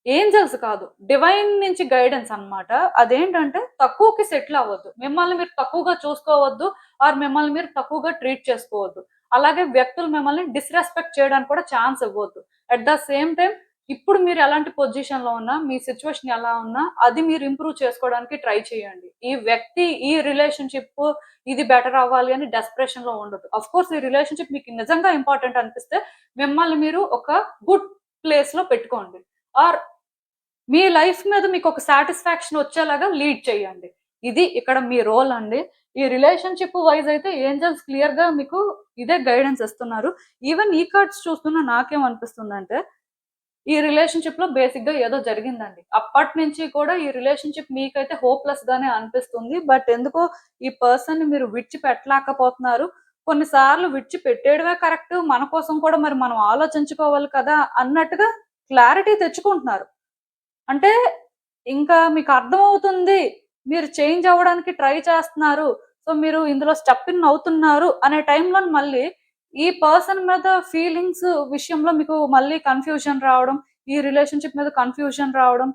ఏంజెల్స్ కాదు, డివైన్ నుంచి గైడెన్స్ అన్నమాట. అదేంటంటే తక్కువకి సెటిల్ అవ్వద్దు, మిమ్మల్ని మీరు తక్కువగా చూసుకోవద్దు, ఆర్ మిమ్మల్ని మీరు తక్కువగా ట్రీట్ చేసుకోవద్దు. అలాగే వ్యక్తులు మిమ్మల్ని డిస్రెస్పెక్ట్ చేయడానికి కూడా ఛాన్స్ ఇవ్వద్దు. అట్ ద సేమ్ టైం ఇప్పుడు మీరు ఎలాంటి పొజిషన్ లో ఉన్నా, మీ సిచ్యువేషన్ ఎలా ఉన్నా, అది మీరు ఇంప్రూవ్ చేసుకోవడానికి ట్రై చేయండి. ఈ వ్యక్తి, ఈ రిలేషన్షిప్ ఇది బెటర్ అవ్వాలి అని డెస్పరేషన్ లో ఉండదు. అఫ్ కోర్స్ ఈ రిలేషన్షిప్ మీకు నిజంగా ఇంపార్టెంట్ అనిపిస్తే మిమ్మల్ని మీరు ఒక గుడ్ ప్లేస్ లో పెట్టుకోండి, ఆర్ మీ లైఫ్ మీద మీకు ఒక సాటిస్ఫాక్షన్ వచ్చేలాగా లీడ్ చేయండి. ఇది ఇక్కడ మీ రోల్ అండి. ఈ రిలేషన్షిప్ వైజ్ అయితే ఏంజల్స్ క్లియర్ గా మీకు ఇదే గైడెన్స్ ఇస్తున్నారు. ఈవెన్ ఈ కార్డ్స్ చూస్తున్నా నాకేమనిపిస్తుందంటే ఈ రిలేషన్షిప్ లో బేసిక్ గా ఏదో జరిగిందండి. అప్పటి నుంచి కూడా ఈ రిలేషన్షిప్ మీకైతే హోప్లెస్ గానే అనిపిస్తుంది. బట్ ఎందుకో ఈ పర్సన్ ని మీరు విడిచిపెట్టలేకపోతున్నారు. కొన్నిసార్లు విడిచిపెట్టేయడమే కరెక్ట్, మన కోసం కూడా మరి మనం ఆలోచించుకోవాలి కదా అన్నట్టుగా క్లారిటీ తెచ్చుకుంటున్నారు. అంటే ఇంకా మీకు అర్థమవుతుంది, మీరు చేంజ్ అవ్వడానికి ట్రై చేస్తున్నారు, సో మీరు ఇందులో స్టెప్ ఇన్ అవుతున్నారు అనే టైంలో మళ్ళీ ఈ పర్సన్ మీద ఫీలింగ్స్ విషయంలో మీకు మళ్ళీ కన్ఫ్యూజన్ రావడం, ఈ రిలేషన్షిప్ మీద కన్ఫ్యూజన్ రావడం,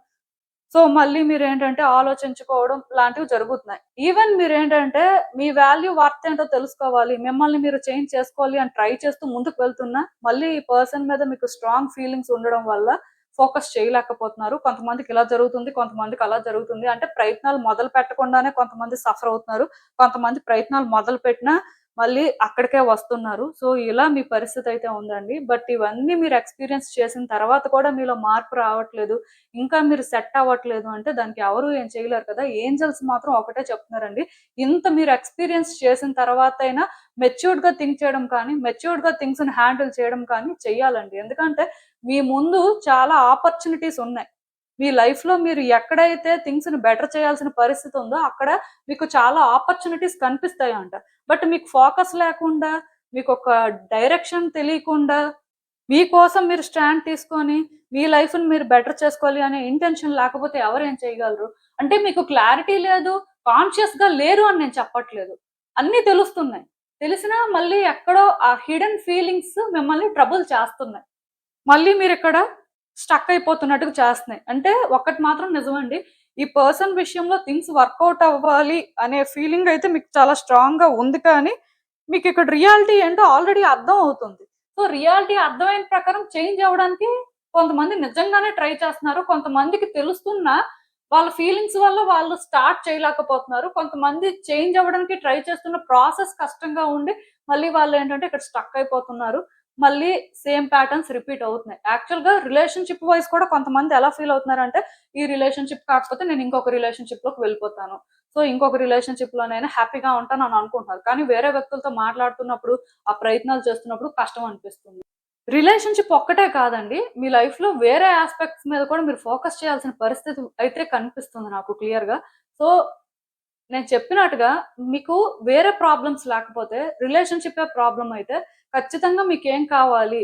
సో మళ్ళీ మీరేంటంటే ఆలోచించుకోవడం లాంటివి జరుగుతున్నాయి. ఈవెన్ మీరేంటంటే మీ వాల్యూ వర్త్ ఏంటో తెలుసుకోవాలి, మిమ్మల్ని మీరు చేంజ్ చేసుకోవాలి అని ట్రై చేస్తూ ముందుకు వెళ్తున్నా మళ్ళీ ఈ పర్సన్ మీద మీకు స్ట్రాంగ్ ఫీలింగ్స్ ఉండడం వల్ల ఫోకస్ చేయలేకపోతున్నారు. కొంతమందికి ఇలా జరుగుతుంది, కొంతమందికి అలా జరుగుతుంది. అంటే ప్రయత్నాలు మొదలు పెట్టకుండానే కొంతమంది సఫర్ అవుతున్నారు, కొంతమంది ప్రయత్నాలు మొదలు పెట్టినా మళ్ళీ అక్కడికే వస్తున్నారు. సో ఇలా మీ పరిస్థితి అయితే ఉందండి. బట్ ఇవన్నీ మీరు ఎక్స్పీరియన్స్ చేసిన తర్వాత కూడా మీలో మార్పు రావట్లేదు, ఇంకా మీరు సెట్ అవ్వట్లేదు అంటే దానికి ఎవరు ఏం చేయలేరు కదా. ఏంజల్స్ మాత్రం ఒకటే చెప్తున్నారండి, ఇంత మీరు ఎక్స్పీరియన్స్ చేసిన తర్వాత అయినా మెచ్యూర్డ్ గా థింక్ చేయడం కానీ, మెచ్యూర్డ్ గా థింగ్స్ ని హ్యాండిల్ చేయడం కానీ చెయ్యాలండి. ఎందుకంటే మీ ముందు చాలా ఆపర్చునిటీస్ ఉన్నాయి. మీ లైఫ్ లో మీరు ఎక్కడైతే థింగ్స్ ని బెటర్ చేయాల్సిన పరిస్థితి ఉందో అక్కడ మీకు చాలా ఆపర్చునిటీస్ కనిపిస్తాయి అంట. బట్ మీకు ఫోకస్ లేకుండా, మీకు ఒక డైరెక్షన్ తెలియకుండా, మీకోసం మీరు స్టాండ్ తీసుకొని మీ లైఫ్ ని మీరు బెటర్ చేసుకోవాలి అనే ఇంటెన్షన్ లేకపోతే ఎవరు ఏం చేయగలరు? అంటే మీకు క్లారిటీ లేదు, కాన్షియస్ గా లేరు అని నేను చెప్పట్లేదు, అన్ని తెలుస్తున్నాయి. తెలిసినా మళ్ళీ ఎక్కడో ఆ హిడెన్ ఫీలింగ్స్ మిమ్మల్ని ట్రబుల్ చేస్తున్నాయి, మళ్ళీ మీరు ఇక్కడ స్టక్ అయిపోతున్నట్టుగా చేస్తున్నాయి. అంటే ఒక్కటి మాత్రం నిజమండి, ఈ పర్సన్ విషయంలో థింగ్స్ వర్కౌట్ అవ్వాలి అనే ఫీలింగ్ అయితే మీకు చాలా స్ట్రాంగ్ గా ఉంది, కానీ మీకు ఇక్కడ రియాలిటీ ఏంటో ఆల్రెడీ అర్థం అవుతుంది. సో రియాలిటీ అర్థమైన ప్రకారం చేంజ్ అవ్వడానికి కొంతమంది నిజంగానే ట్రై చేస్తున్నారు, కొంతమందికి తెలుస్తున్నా వాళ్ళ ఫీలింగ్స్ వల్ల వాళ్ళు స్టార్ట్ చేయలేకపోతున్నారు, కొంతమంది చేంజ్ అవ్వడానికి ట్రై చేస్తున్న ప్రాసెస్ కష్టంగా ఉండి మళ్ళీ వాళ్ళు ఏంటంటే ఇక్కడ స్టక్ అయిపోతున్నారు, మళ్ళీ సేమ్ ప్యాటర్న్స్ రిపీట్ అవుతున్నాయి. యాక్చువల్ గా రిలేషన్షిప్ వైజ్ కూడా కొంతమంది ఎలా ఫీల్ అవుతున్నారంటే ఈ రిలేషన్షిప్ కాకపోతే నేను ఇంకొక రిలేషన్షిప్ లోకి వెళ్ళిపోతాను, సో ఇంకొక రిలేషన్షిప్ లోనైనా హ్యాపీగా ఉంటాను అని అనుకుంటున్నారు. కానీ వేరే వ్యక్తులతో మాట్లాడుతున్నప్పుడు, ఆ ప్రయత్నాలు చేస్తున్నప్పుడు కష్టం అనిపిస్తుంది. రిలేషన్షిప్ ఒక్కటే కాదండి, మీ లైఫ్ లో వేరే ఆస్పెక్ట్స్ మీద కూడా మీరు ఫోకస్ చేయాల్సిన పరిస్థితి అయితే కనిపిస్తుంది నాకు క్లియర్ గా. సో నేను చెప్పినట్టుగా మీకు వేరే ప్రాబ్లమ్స్ లేకపోతే రిలేషన్షిప్ ప్రాబ్లం అయితే ఖచ్చితంగా మీకేం కావాలి,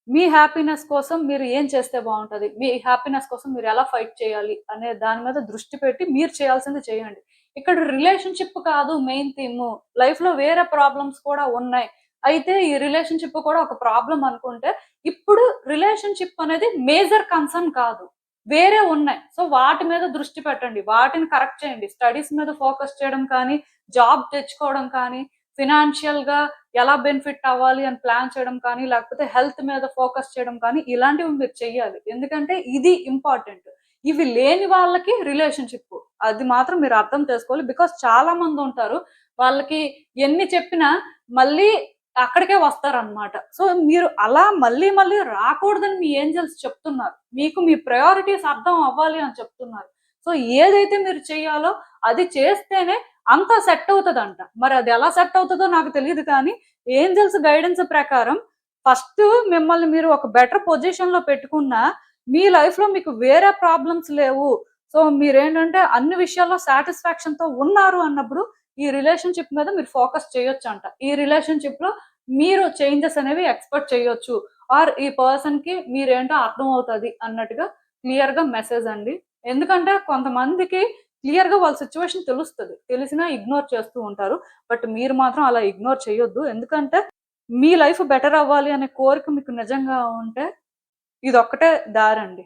మీ హ్యాపీనెస్ కోసం మీరు ఏం చేస్తే బాగుంటది, మీ హ్యాపీనెస్ కోసం మీరు ఎలా ఫైట్ చేయాలి అనే దాని మీద దృష్టి పెట్టి మీరు చేయాల్సింది చేయండి. ఇక్కడ రిలేషన్షిప్ కాదు మెయిన్ థీమ్, లైఫ్ లో వేరే ప్రాబ్లమ్స్ కూడా ఉన్నాయి. అయితే ఈ రిలేషన్షిప్ కూడా ఒక ప్రాబ్లం అనుకుంటే ఇప్పుడు రిలేషన్షిప్ అనేది మేజర్ కన్సర్న్ కాదు, వేరే ఉన్నాయి. సో వాటి మీద దృష్టి పెట్టండి, వాటిని కరెక్ట్ చేయండి. స్టడీస్ మీద ఫోకస్ చేయడం కానీ, జాబ్ తెచ్చుకోవడం కానీ, ఫినాన్షియల్ గా ఎలా బెనిఫిట్ అవ్వాలి అని ప్లాన్ చేయడం కానీ, లేకపోతే హెల్త్ మీద ఫోకస్ చేయడం కానీ, ఇలాంటివి మీరు చెయ్యాలి. ఎందుకంటే ఇది ఇంపార్టెంట్. ఇవి లేని వాళ్ళకి రిలేషన్షిప్ అది మాత్రం మీరు అర్థం చేసుకోవాలి. బికాస్ చాలా మంది ఉంటారు, వాళ్ళకి ఎన్ని చెప్పినా మళ్ళీ అక్కడికే వస్తారనమాట. సో మీరు అలా మళ్ళీ మళ్ళీ రాకూడదని మీ ఏంజెల్స్ చెప్తున్నారు. మీకు మీ ప్రయారిటీస్ అర్థం అవ్వాలి అని చెప్తున్నారు. సో ఏదైతే మీరు చెయ్యాలో అది చేస్తేనే అంతా సెట్ అవుతదంట. మరి అది ఎలా సెట్ అవుతదో నాకు తెలీదు కానీ, ఏంజెల్స్ గైడెన్స్ ప్రకారం ఫస్ట్ మిమ్మల్ని మీరు ఒక బెటర్ పొజిషన్‌లో పెట్టుకున్నా, మీ లైఫ్‌లో మీకు వేరే ప్రాబ్లమ్స్ లేవు. సో మీరేంటంటే అన్ని విషయాల్లో సాటిస్ఫాక్షన్‌తో ఉన్నారు అన్నప్పుడు ఈ రిలేషన్‌షిప్ మీద మీరు ఫోకస్ చేయొచ్చంట. ఈ రిలేషన్‌షిప్‌లో మీరు చేంజెస్ అనేవి ఎక్స్‌పెక్ట్ చేయొచ్చు. ఆర్ ఈ పర్సన్‌కి మీరేంటో అర్థమవుతది అన్నట్టుగా క్లియర్‌గా మెసేజ్ అండి. ఎందుకంటే కొంతమందికి క్లియర్‌గా వాళ్ళ సిట్యుయేషన్ తెలుస్తది. తెలిసినా ఇగ్నోర్ చేస్తూ ఉంటారు. బట్ మీరు మాత్రం అలా ఇగ్నోర్ చేయొద్దు. ఎందుకంటే మీ లైఫ్ బెటర్ అవ్వాలి అనే కోరిక మీకు నిజంగా ఉంటే ఇదొక్కటే దారండి.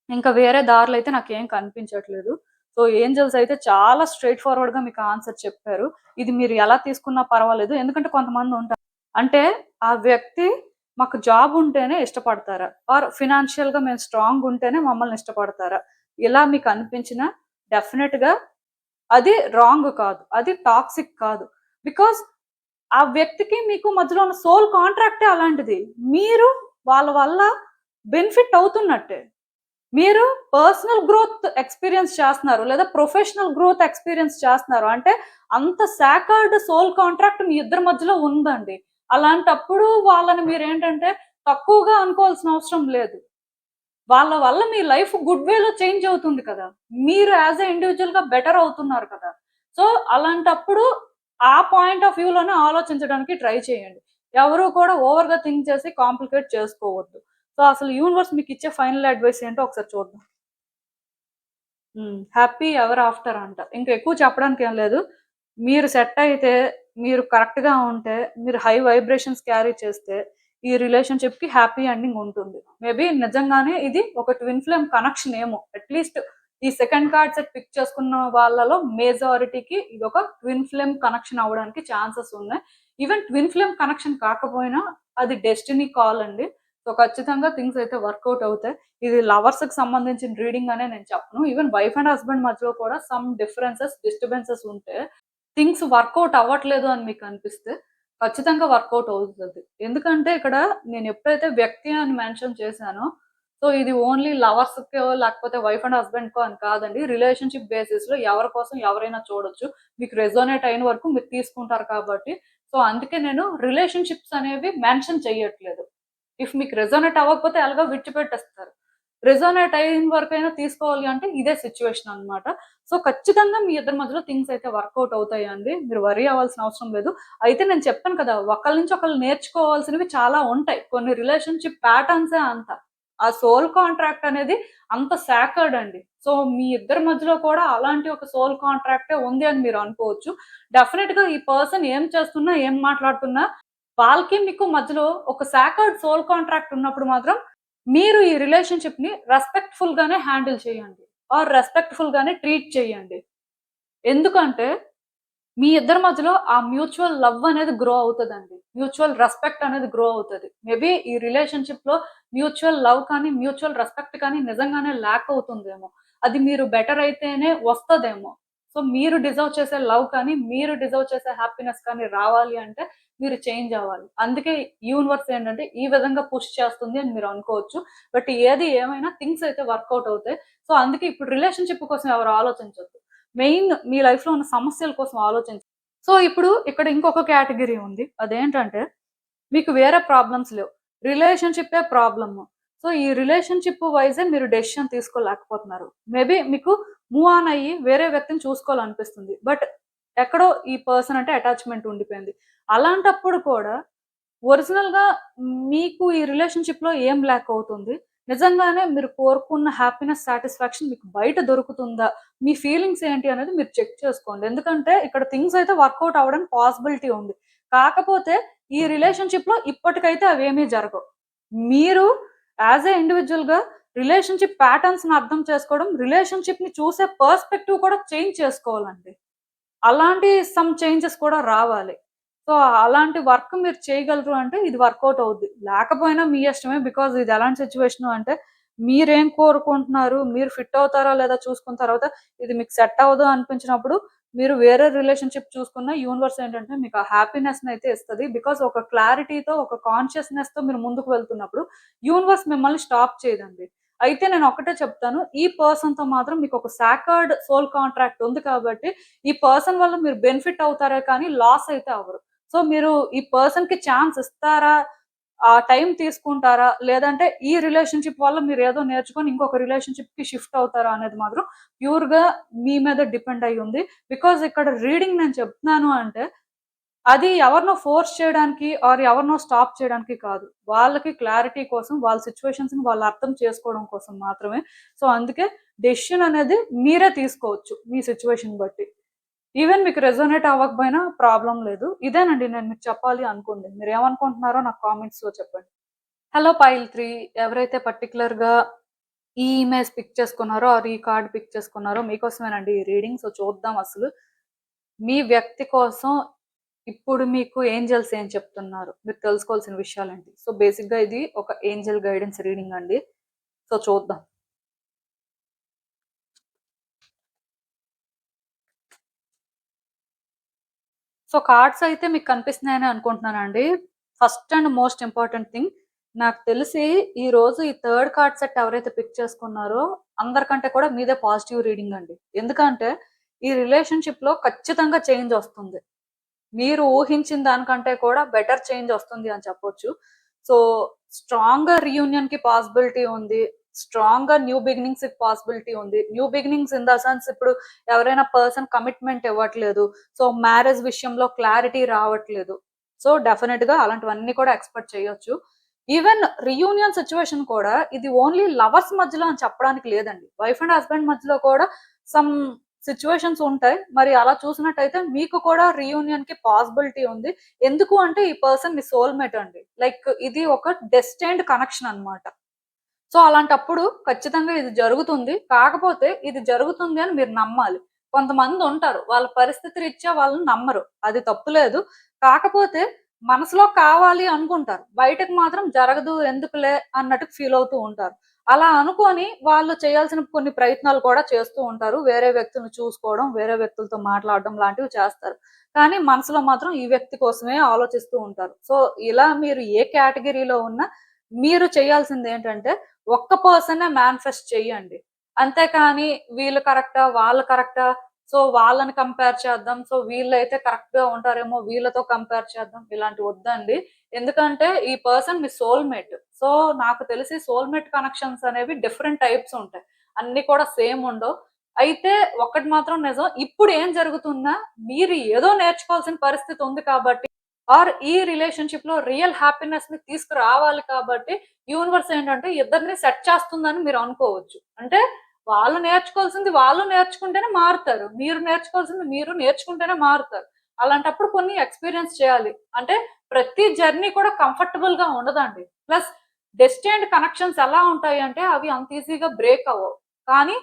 ఇంకా వేరే దారులైతే నాకేం కనిపించట్లేదు. సో, ఏంజెల్స్ అయితే చాలా స్ట్రెయిట్ ఫార్వర్డ్‌గా మీకు ఆన్సర్ చెప్పారు. ఇది మీరు ఎలా తీసుకున్నా పర్వాలేదు. ఎందుకంటే కొంతమందుంటారు. అంటే ఆ వ్యక్తి మాకు జాబ్ ఉంటేనే ఇష్టపడతారా? ఆర్ ఫినాన్షియల్‌గా మేము స్ట్రాంగ్ ఉంటేనే మమ్మల్ని ఇష్టపడతారా? ఇలా మీకు అనిపించినా డెఫినెట్‌గా అది రాంగ్ కాదు. అది టాక్సిక్ కాదు. బికాజ్ ఆ వ్యక్తికి మీకు మధ్యలో ఉన్న సోల్ కాంట్రాక్టే అలాంటిది. మీరు వాళ్ళ వల్ల బెనిఫిట్ అవుతున్నట్టే. మీరు పర్సనల్ గ్రోత్ ఎక్స్‌పీరియన్స్ చేస్తున్నారు. లేదా ప్రొఫెషనల్ గ్రోత్ ఎక్స్‌పీరియన్స్ చేస్తున్నారు. అంటే అంత సాక్రెడ్ సోల్ కాంట్రాక్ట్ మీ ఇద్దరి మధ్యలో ఉందండి. అలాంటప్పుడు వాళ్ళని మీరేంటంటే తక్కువగా అనుకోవాల్సిన అవసరం లేదు. వాళ్ళ వల్ల మీ లైఫ్ గుడ్ వేలో చేంజ్ అవుతుంది కదా! మీరు యాస్ ఎ ఇండివిడ్యుయల్‌గా బెటర్ అవుతున్నారు కదా! సో, అలాంటప్పుడు ఆ పాయింట్ ఆఫ్ వ్యూలోనే ఆలోచించడానికి ట్రై చేయండి. ఎవరు కూడా ఓవర్‌గా థింక్ చేసి కాంప్లికేట్ చేసుకోవద్దు. సో, అసలు యూనివర్స్ మీకిచ్చే ఫైనల్ అడ్వైస్ ఏంటో ఒకసారి చూద్దాం. హ్యాపీ ఎవర్ ఆఫ్టర్ అంట. ఇంక ఎక్కువ చెప్పడానికేం లేదు. మీరు సెట్ అయితే, మీరు కరెక్ట్‌గా ఉంటే, మీరు హై వైబ్రేషన్స్ క్యారీ చేస్తే, ఈ రిలేషన్‌షిప్‌కి హ్యాపీ ఎండింగ్ ఉంటుంది. మేబీ నిజంగానే ఇది ఒక ట్విన్ ఫ్లేమ్ కనెక్షన్ ఏమో! అట్‌లీస్ట్ ఈ సెకండ్ కార్డ్ సెట్ పిక్ చేసుకున్న వాళ్ళలో మెజారిటీకి ఇదొక ట్విన్ ఫ్లేమ్ కనెక్షన్ అవ్వడానికి ఛాన్సెస్ ఉన్నాయి. ఈవెన్ ట్విన్ ఫ్లేమ్ కనెక్షన్ కాకపోయినా అది డెస్టినీ కాల్ అండి. సో, ఖచ్చితంగా థింగ్స్ అయితే వర్కౌట్ అవుతాయి. ఇది లవర్స్‌కి సంబంధించిన రీడింగ్ అనే నేను చెప్పను. ఈవెన్ వైఫ్ అండ్ హస్బాండ్ మధ్యలో కూడా సమ్ డిస్టర్బెన్సెస్ ఉంటే థింగ్స్ వర్కౌట్ అవ్వట్లేదు అని మీకు అనిపిస్తే ఖచ్చితంగా వర్కౌట్ అవుతది. ఎందుకంటే ఇక్కడ నేను ఎప్పుడైతే వ్యక్తి అని మెన్షన్ చేశానో, సో ఇది ఓన్లీ లవర్స్‌కో లేకపోతే వైఫ్ అండ్ హస్బాండ్‌కో అని కాదండి. రిలేషన్‌షిప్ బేసిస్‌లో ఎవరి కోసం ఎవరైనా చూడొచ్చు. మీకు రెసొనేట్ అయిన వరకు మీరు తీసుకుంటారు కాబట్టి. సో అందుకే నేను రిలేషన్‌షిప్స్ అనేవి మెన్షన్ చేయట్లేదు. ఇఫ్ మీకు రెసొనేట్ అవ్వకపోతే ఎలాగో విడిచిపెట్టేస్తారు. రెసొనేట్ అయిన వరకైనా తీసుకోవాలి అంటే ఇదే సిట్యుయేషన్ అన్నమాట. సో, ఖచ్చితంగా మీ ఇద్దరి మధ్యలో థింగ్స్ అయితే వర్కౌట్ అవుతాయండి. మీరు వర్రీ అవ్వాల్సిన అవసరం లేదు. అయితే నేను చెప్పాను కదా! ఒకళ్ళ నుంచి ఒకళ్ళు నేర్చుకోవాల్సినవి చాలా ఉంటాయి. కొన్ని రిలేషన్‌షిప్ ప్యాటర్న్సే అంత. ఆ సోల్ కాంట్రాక్ట్ అనేది అంత సాక్రెడ్ అండి. సో, మీ ఇద్దరి మధ్యలో కూడా అలాంటి ఒక సోల్ కాంట్రాక్టే ఉంది అని మీరు అనుకోవచ్చు. డెఫినిట్‌గా ఈ పర్సన్ ఏం చేస్తున్నా, ఏం మాట్లాడుతున్నా వాళ్ళకి మీకు మధ్యలో ఒక సాక్రెడ్ సోల్ కాంట్రాక్ట్ ఉన్నప్పుడు మాత్రం మీరు ఈ రిలేషన్‌షిప్‌ని రెస్పెక్ట్‌ఫుల్ గానే హ్యాండిల్ చేయండి. ఆర్ రెస్పెక్ట్‌ఫుల్ గానే ట్రీట్ చేయండి. ఎందుకంటే మీ ఇద్దరి మధ్యలో ఆ మ్యూచువల్ లవ్ అనేది గ్రో అవుతదండి. మ్యూచువల్ రెస్పెక్ట్ అనేది గ్రో అవుతది. మేబీ ఈ రిలేషన్‌షిప్‌లో మ్యూచువల్ లవ్ కానీ, మ్యూచువల్ రెస్పెక్ట్ కానీ నిజంగానే ల్యాక్ అవుతుందేమో. అది మీరు బెటర్ అయితేనే వస్తదేమో. సో, మీరు డిజర్వ్ చేసే లవ్ కానీ, మీరు డిజర్వ్ చేసే హ్యాపీనెస్ కానీ రావాలి అంటే మీరు చేంజ్ అవ్వాలి. అందుకే యూనివర్స్ ఏంటంటే ఈ విధంగా పుష్ చేస్తుంది అని మీరు అనుకోవచ్చు. బట్ ఏది ఏమైనా థింగ్స్ అయితే వర్కౌట్ అవుతాయి. సో, అందుకే ఇప్పుడు రిలేషన్‌షిప్ కోసం ఎవరు ఆలోచించొద్దు. మెయిన్ మీ లైఫ్‌లో ఉన్న సమస్యల కోసం ఆలోచించండి. సో, ఇప్పుడు ఇక్కడ ఇంకొక కేటగరీ ఉంది. అదేంటంటే మీకు వేరే ప్రాబ్లమ్స్ లేవు. రిలేషన్‌షిప్పే ప్రాబ్లము. సో, ఈ రిలేషన్‌షిప్ వైసే మీరు డెసిషన్ తీసుకోలేకపోతున్నారు. మేబీ మీకు మూవ్ ఆన్ అయ్యి వేరే వ్యక్తిని చూసుకోవాలనిపిస్తుంది. బట్ ఎక్కడో ఈ పర్సన్ అంటే అటాచ్‌మెంట్ ఉండిపోయింది. అలాంటప్పుడు కూడా ఒరిజినల్‌గా మీకు ఈ రిలేషన్‌షిప్‌లో ఏం ల్యాక్ అవుతుంది? నిజంగానే మీరు కోరుకున్న హ్యాపీనెస్, సాటిస్ఫాక్షన్ మీకు బయట దొరుకుతుందా? మీ ఫీలింగ్స్ ఏంటి అనేది మీరు చెక్ చేసుకోండి. ఎందుకంటే ఇక్కడ థింగ్స్ అయితే వర్కౌట్ అవ్వడానికి పాసిబిలిటీ ఉంది. కాకపోతే ఈ రిలేషన్‌షిప్‌లో ఇప్పటికైతే అవేమీ జరగవు. మీరు యాస్ ఎ ఇండివిడ్యుయల్‌గా రిలేషన్‌షిప్ ప్యాటర్న్స్‌ని అర్థం చేసుకోవడం, రిలేషన్‌షిప్‌ని చూసే పర్స్‌పెక్టివ్ కూడా చేంజ్ చేసుకోవాలండి. అలాంటి సమ్ చేంజెస్ కూడా రావాలి. సో, అలాంటి వర్క్ మీరు చేయగలరు అంటే ఇది వర్కౌట్ అవుద్ది. లేకపోయినా మీ ఇష్టమే. బికాజ్ ఇది ఎలాంటి సిట్యుయేషను అంటే మీరేం కోరుకుంటున్నారు? మీరు ఫిట్ అవుతారా లేదా చూసుకున్న తర్వాత ఇది మీకు సెట్ అవ్వదు అనిపించినప్పుడు మీరు వేరే రిలేషన్షిప్ చూసుకున్న యూనివర్స్ ఏంటంటే మీకు ఆ హ్యాపీనెస్ అయితే ఇస్తుంది. బికాస్ ఒక క్లారిటీతో ఒక కాన్షియస్నెస్ తో మీరు ముందుకు వెళ్తున్నప్పుడు యూనివర్స్ మిమ్మల్ని స్టాప్ చేయదండి. అయితే నేను ఒకటే చెప్తాను, ఈ పర్సన్ తో మాత్రం మీకు ఒక సాకర్డ్ సోల్ కాంట్రాక్ట్ ఉంది కాబట్టి ఈ పర్సన్ వల్ల మీరు బెనిఫిట్ అవుతారే కానీ లాస్ అయితే అవ్వరు. సో మీరు ఈ పర్సన్ కి ఛాన్స్ ఇస్తారా, ఆ టైం తీసుకుంటారా, లేదంటే ఈ రిలేషన్షిప్ వల్ల మీరు ఏదో నేర్చుకొని ఇంకొక రిలేషన్షిప్ కి షిఫ్ట్ అవుతారా అనేది మాత్రం ప్యూర్ గా మీ మీద డిపెండ్ అయి ఉంది. బికాజ్ ఇక్కడ రీడింగ్ నేను చెప్తున్నాను అంటే అది ఎవరినో ఫోర్స్ చేయడానికి ఆర్ ఎవరినో స్టాప్ చేయడానికి కాదు. వాళ్ళకి క్లారిటీ కోసం, వాళ్ళ సిచ్యువేషన్స్ ని వాళ్ళు అర్థం చేసుకోవడం కోసం మాత్రమే. సో అందుకే డెసిషన్ అనేది మీరే తీసుకోవచ్చు మీ సిచ్యువేషన్ బట్టి. ఈవెన్ మీకు రెజోనేట్ అవ్వకపోయినా ప్రాబ్లం లేదు. ఇదేనండి నేను మీకు చెప్పాలి అనుకుంది. మీరు ఏమనుకుంటున్నారో నాకు కామెంట్స్ లో చెప్పండి. హలో పైల్ 3, ఎవరైతే పర్టికులర్ గా ఈ ఇమేజ్ పిక్ చేసుకున్నారో ఆర్ ఈ కార్డ్ పిక్ చేసుకున్నారో మీకోసమేనండి ఈ రీడింగ్. సో చూద్దాం అసలు మీ వ్యక్తి కోసం ఇప్పుడు మీకు ఏంజల్స్ ఏం చెప్తున్నారు, మీరు తెలుసుకోవాల్సిన విషయాలేంటి. సో బేసిక్ గా ఇది ఒక ఏంజల్ గైడెన్స్ రీడింగ్ అండి. సో చూద్దాం. సో కార్డ్స్ అయితే మీకు కనిపిస్తున్నాయని అనుకుంటున్నానండి. First and most important thing, నాకు తెలిసి ఈ రోజు ఈ థర్డ్ కార్డ్ సెట్ ఎవరైతే పిక్ చేసుకున్నారో అందరికంటే కూడా మీదే పాజిటివ్ రీడింగ్ అండి. ఎందుకంటే ఈ రిలేషన్షిప్ లో ఖచ్చితంగా చేంజ్ వస్తుంది. మీరు ఊహించిన దానికంటే కూడా బెటర్ చేంజ్ వస్తుంది అని చెప్పొచ్చు. సో స్ట్రాంగ్ గా రీయూనియన్ కి పాసిబిలిటీ ఉంది, స్ట్రాంగ్ గా న్యూ బిగినింగ్స్ కి పాసిబిలిటీ ఉంది. New beginnings in the sense ఇప్పుడు ఎవరైనా పర్సన్ కమిట్మెంట్ ఇవ్వట్లేదు, సో మ్యారేజ్ విషయంలో క్లారిటీ రావట్లేదు. సో డెఫినెట్ గా అలాంటివన్నీ కూడా ఎక్స్పెక్ట్ చేయొచ్చు. ఈవెన్ రీయూనియన్ సిచ్యువేషన్ కూడా ఇది ఓన్లీ లవర్స్ మధ్యలో అని చెప్పడానికి లేదండి. వైఫ్ అండ్ హస్బెండ్ మధ్యలో కూడా సమ్ సిచ్యువేషన్స్ ఉంటాయి. మరి అలా చూసినట్టయితే మీకు కూడా రీయూనియన్ కి పాసిబిలిటీ ఉంది. ఎందుకు అంటే ఈ పర్సన్ మీ సోల్మేట్ అండి. లైక్ ఇది ఒక డెస్టైన్డ్ కనెక్షన్ అన్నమాట. సో అలాంటప్పుడు ఖచ్చితంగా ఇది జరుగుతుంది. కాకపోతే ఇది జరుగుతుంది అని మీరు నమ్మాలి. కొంతమంది ఉంటారు వాళ్ళ పరిస్థితి రీత్యా వాళ్ళని నమ్మరు, అది తప్పులేదు. కాకపోతే మనసులో కావాలి అనుకుంటారు, బయటకు మాత్రం జరగదు ఎందుకులే అన్నట్టు ఫీల్ అవుతూ ఉంటారు. అలా అనుకొని వాళ్ళు చేయాల్సిన కొన్ని ప్రయత్నాలు కూడా చేస్తూ ఉంటారు. వేరే వ్యక్తులను చూసుకోవడం, వేరే వ్యక్తులతో మాట్లాడడం లాంటివి చేస్తారు. కానీ మనసులో మాత్రం ఈ వ్యక్తి కోసమే ఆలోచిస్తూ ఉంటారు. సో ఇలా మీరు ఏ కేటగిరీలో ఉన్నా మీరు చేయాల్సింది ఏంటంటే ఒక్క పర్సనే మేనిఫెస్ట్ చెయ్యండి. అంతేకాని వీళ్ళు కరెక్టా, వాళ్ళు కరెక్టా, సో వాళ్ళని కంపేర్ చేద్దాం, సో వీళ్ళైతే కరెక్ట్ గా ఉంటారేమో వీళ్ళతో కంపేర్ చేద్దాం, ఇలాంటి వద్దండి. ఎందుకంటే ఈ పర్సన్ మీ సోల్మేట్. సో నాకు తెలిసి సోల్మేట్ కనెక్షన్స్ అనేవి డిఫరెంట్ టైప్స్ ఉంటాయి, అన్ని కూడా సేమ్ ఉండవు. అయితే ఒక్కటి మాత్రం నిజం, ఇప్పుడు ఏం జరుగుతున్నా మీరు ఏదో నేర్చుకోవాల్సిన పరిస్థితి ఉంది కాబట్టి ఆర్ ఈ రిలేషన్షిప్ లో రియల్ హ్యాపీనెస్ ని తీసుకురావాలి కాబట్టి యూనివర్స్ ఏంటంటే ఇద్దరిని సెట్ చేస్తుందని మీరు అనుకోవచ్చు. అంటే వాళ్ళు నేర్చుకోవాల్సింది వాళ్ళు నేర్చుకుంటేనే మారుతారు, మీరు నేర్చుకోవాల్సింది మీరు నేర్చుకుంటేనే మారుతారు. అలాంటప్పుడు కొన్ని ఎక్స్పీరియన్స్ చేయాలి. అంటే ప్రతి జర్నీ కూడా కంఫర్టబుల్ గా ఉండదండి. ప్లస్ డెస్టైన్డ్ కనెక్షన్స్ ఎలా ఉంటాయి అంటే అవి అంత ఈజీగా బ్రేక్ అవ్వవు. కానీ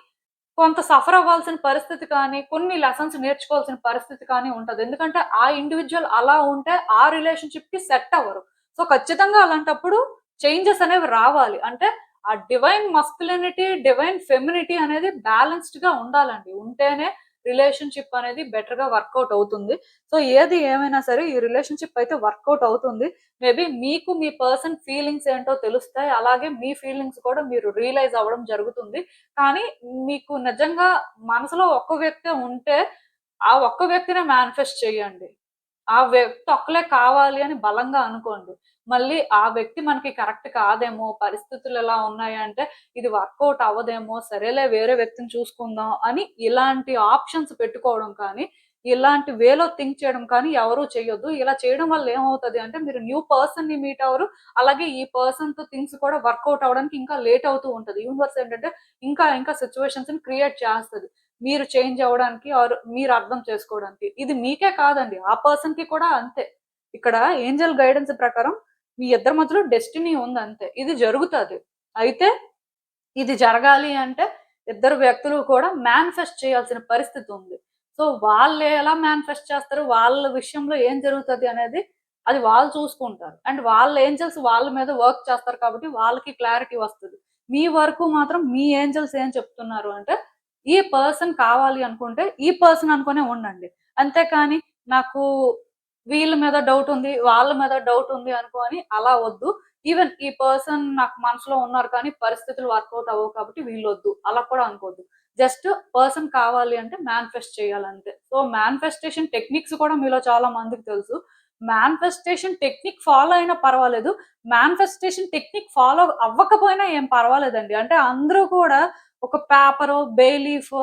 కొంత సఫర్ అవ్వాల్సిన పరిస్థితి కానీ, కొన్ని లెసన్స్ నేర్చుకోవాల్సిన పరిస్థితి కానీ ఉంటది. ఎందుకంటే ఆ ఇండివిడ్యువల్ అలా ఉంటే ఆ రిలేషన్‌షిప్ కి సెట్ అవ్వరు. సో ఖచ్చితంగా అలాంటప్పుడు చేంజెస్ అనేవి రావాలి. అంటే ఆ డివైన్ మస్కులినిటీ, డివైన్ ఫెమినిటీ అనేది బ్యాలెన్స్‌డ్ గా ఉండాలండి. ఉంటేనే రిలేషన్‌షిప్ అనేది బెటర్ గా వర్కౌట్ అవుతుంది. సో ఏది ఏమైనా సరే ఈ రిలేషన్‌షిప్ అయితే వర్కౌట్ అవుతుంది. మేబీ మీకు మీ పర్సన్ ఫీలింగ్స్ ఏంటో తెలుస్తాయి. అలాగే మీ ఫీలింగ్స్ కూడా మీరు రియలైజ్ అవ్వడం జరుగుతుంది. కానీ మీకు నిజంగా మనసులో ఒక్క వ్యక్తే ఉంటే ఆ ఒక్క వ్యక్తినే మేనిఫెస్ట్ చేయండి. ఆ వ్యక్తి ఒక్కలే కావాలి అని బలంగా అనుకోండి. మళ్ళీ ఆ వ్యక్తి మనకి కరెక్ట్ కాదేమో, పరిస్థితులు ఎలా ఉన్నాయంటే ఇది వర్కౌట్ అవ్వదేమో, సరేలే వేరే వ్యక్తిని చూసుకుందాం అని ఇలాంటి ఆప్షన్స్ పెట్టుకోవడం కానీ, ఇలాంటి వేలో థింక్ చేయడం కానీ ఎవరు చేయొద్దు. ఇలా చేయడం వల్ల ఏమవుతది అంటే మీరు న్యూ పర్సన్‌ని మీట్ అవ్వరు. అలాగే ఈ పర్సన్‌తో థింగ్స్ కూడా వర్కౌట్ అవ్వడానికి ఇంకా లేట్ అవుతూ ఉంటది. యూనివర్స్ ఏంటంటే ఇంకా ఇంకా సిట్యుయేషన్స్‌ని క్రియేట్ చేస్తది, మీరు చేంజ్ అవ్వడానికి ఆర్ మీరు అర్థం చేసుకోవడానికి. ఇది మీకే కాదండి, ఆ పర్సన్ కి కూడా అంతే. ఇక్కడ ఏంజెల్ గైడెన్స్ ప్రకారం మీ ఇద్దరి మధ్యలో డెస్టినీ ఉంది అంతే. ఇది జరుగుతది. అయితే ఇది జరగాలి అంటే ఇద్దరు వ్యక్తులు కూడా మేనిఫెస్ట్ చేయాల్సిన పరిస్థితి ఉంది. సో వాళ్ళు ఎలా మేనిఫెస్ట్ చేస్తారు, వాళ్ళ విషయంలో ఏం జరుగుతది అనేది అది వాళ్ళు చూసుకుంటారు. అండ్ వాళ్ళ ఏంజెల్స్ వాళ్ళ మీద వర్క్ చేస్తారు కాబట్టి వాళ్ళకి క్లారిటీ వస్తది. మీ వరకు మాత్రం మీ ఏంజెల్స్ ఏం చెప్తున్నారు అంటే ఈ పర్సన్ కావాలి అనుకుంటే ఈ పర్సన్ అనుకునే ఉండండి. అంతేకాని నాకు వీళ్ళ మీద డౌట్ ఉంది, వాళ్ళ మీద డౌట్ ఉంది అనుకోని అలా వద్దు. ఈవెన్ ఈ పర్సన్ నాకు మనసులో ఉన్నారు కానీ పరిస్థితులు వర్కౌట్ అవ్వవు కాబట్టి వీళ్ళొద్దు. అలా కూడా అనుకోవద్దు. జస్ట్ పర్సన్ కావాలి అంటే మేనిఫెస్ట్ చేయాలంతే. సో మేనిఫెస్టేషన్ టెక్నిక్స్ కూడా మీలో చాలా మందికి తెలుసు. మేనిఫెస్టేషన్ టెక్నిక్ ఫాలో అయినా పర్వాలేదు. మేనిఫెస్టేషన్ టెక్నిక్ ఫాలో అవ్వకపోయినా ఏం పర్వాలేదండి. అంటే అందరూ కూడా ఒక పేపరో, బే లీఫో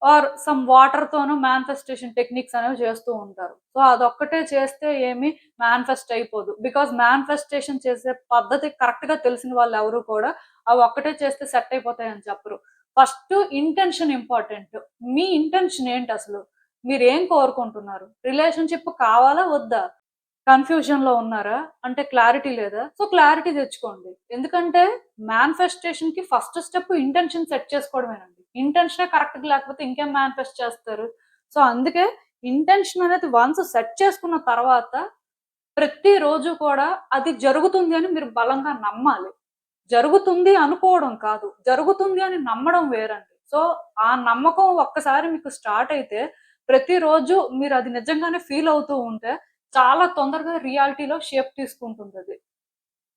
ఆర్ సమ్ వాటర్‌తోనో మేనిఫెస్టేషన్ టెక్నిక్స్ అనేవి చేస్తూ ఉంటారు. సో అదొక్కటే చేస్తే ఏమి మేనిఫెస్ట్ అయిపోదు. బికాజ్ మేనిఫెస్టేషన్ చేసే పద్ధతి కరెక్ట్‌గా తెలిసిన వాళ్ళెవరు కూడా అవి ఒక్కటే చేస్తే సెట్ అయిపోతాయని చెప్పరు. First intention important. మీ ఇంటెన్షన్ ఏంటసలు? మీరేం కోరుకుంటున్నారు? రిలేషన్‌షిప్ కావాలా? వద్దా? కన్‌ఫ్యూజన్‌లో ఉన్నారా? అంటే క్లారిటీ లేదా? సో క్లారిటీ తెచ్చుకోండి. ఎందుకంటే మేనిఫెస్టేషన్‌కి ఫస్ట్ స్టెప్ ఇంటెన్షన్ సెట్ చేసుకోవడమేనండి. ఇంటెన్షనే కరెక్ట్‌గా లేకపోతే ఇంకేం మేనిఫెస్ట్ చేస్తారు? సో అందుకే ఇంటెన్షన్ అనేది వన్స్ సెట్ చేసుకున్న తర్వాత ప్రతిరోజు కూడా అది జరుగుతుంది అని మీరు బలంగా నమ్మాలి. జరుగుతుంది అనుకోవడం కాదు. జరుగుతుంది అని నమ్మడం వేరండి. సో ఆ నమ్మకం ఒక్కసారి మీకు స్టార్ట్ అయితే ప్రతిరోజు మీరు అది నిజంగానే ఫీల్ అవుతూ ఉంటే చాలా తొందరగా రియాలిటీలో షేప్ తీసుకుంటుందది.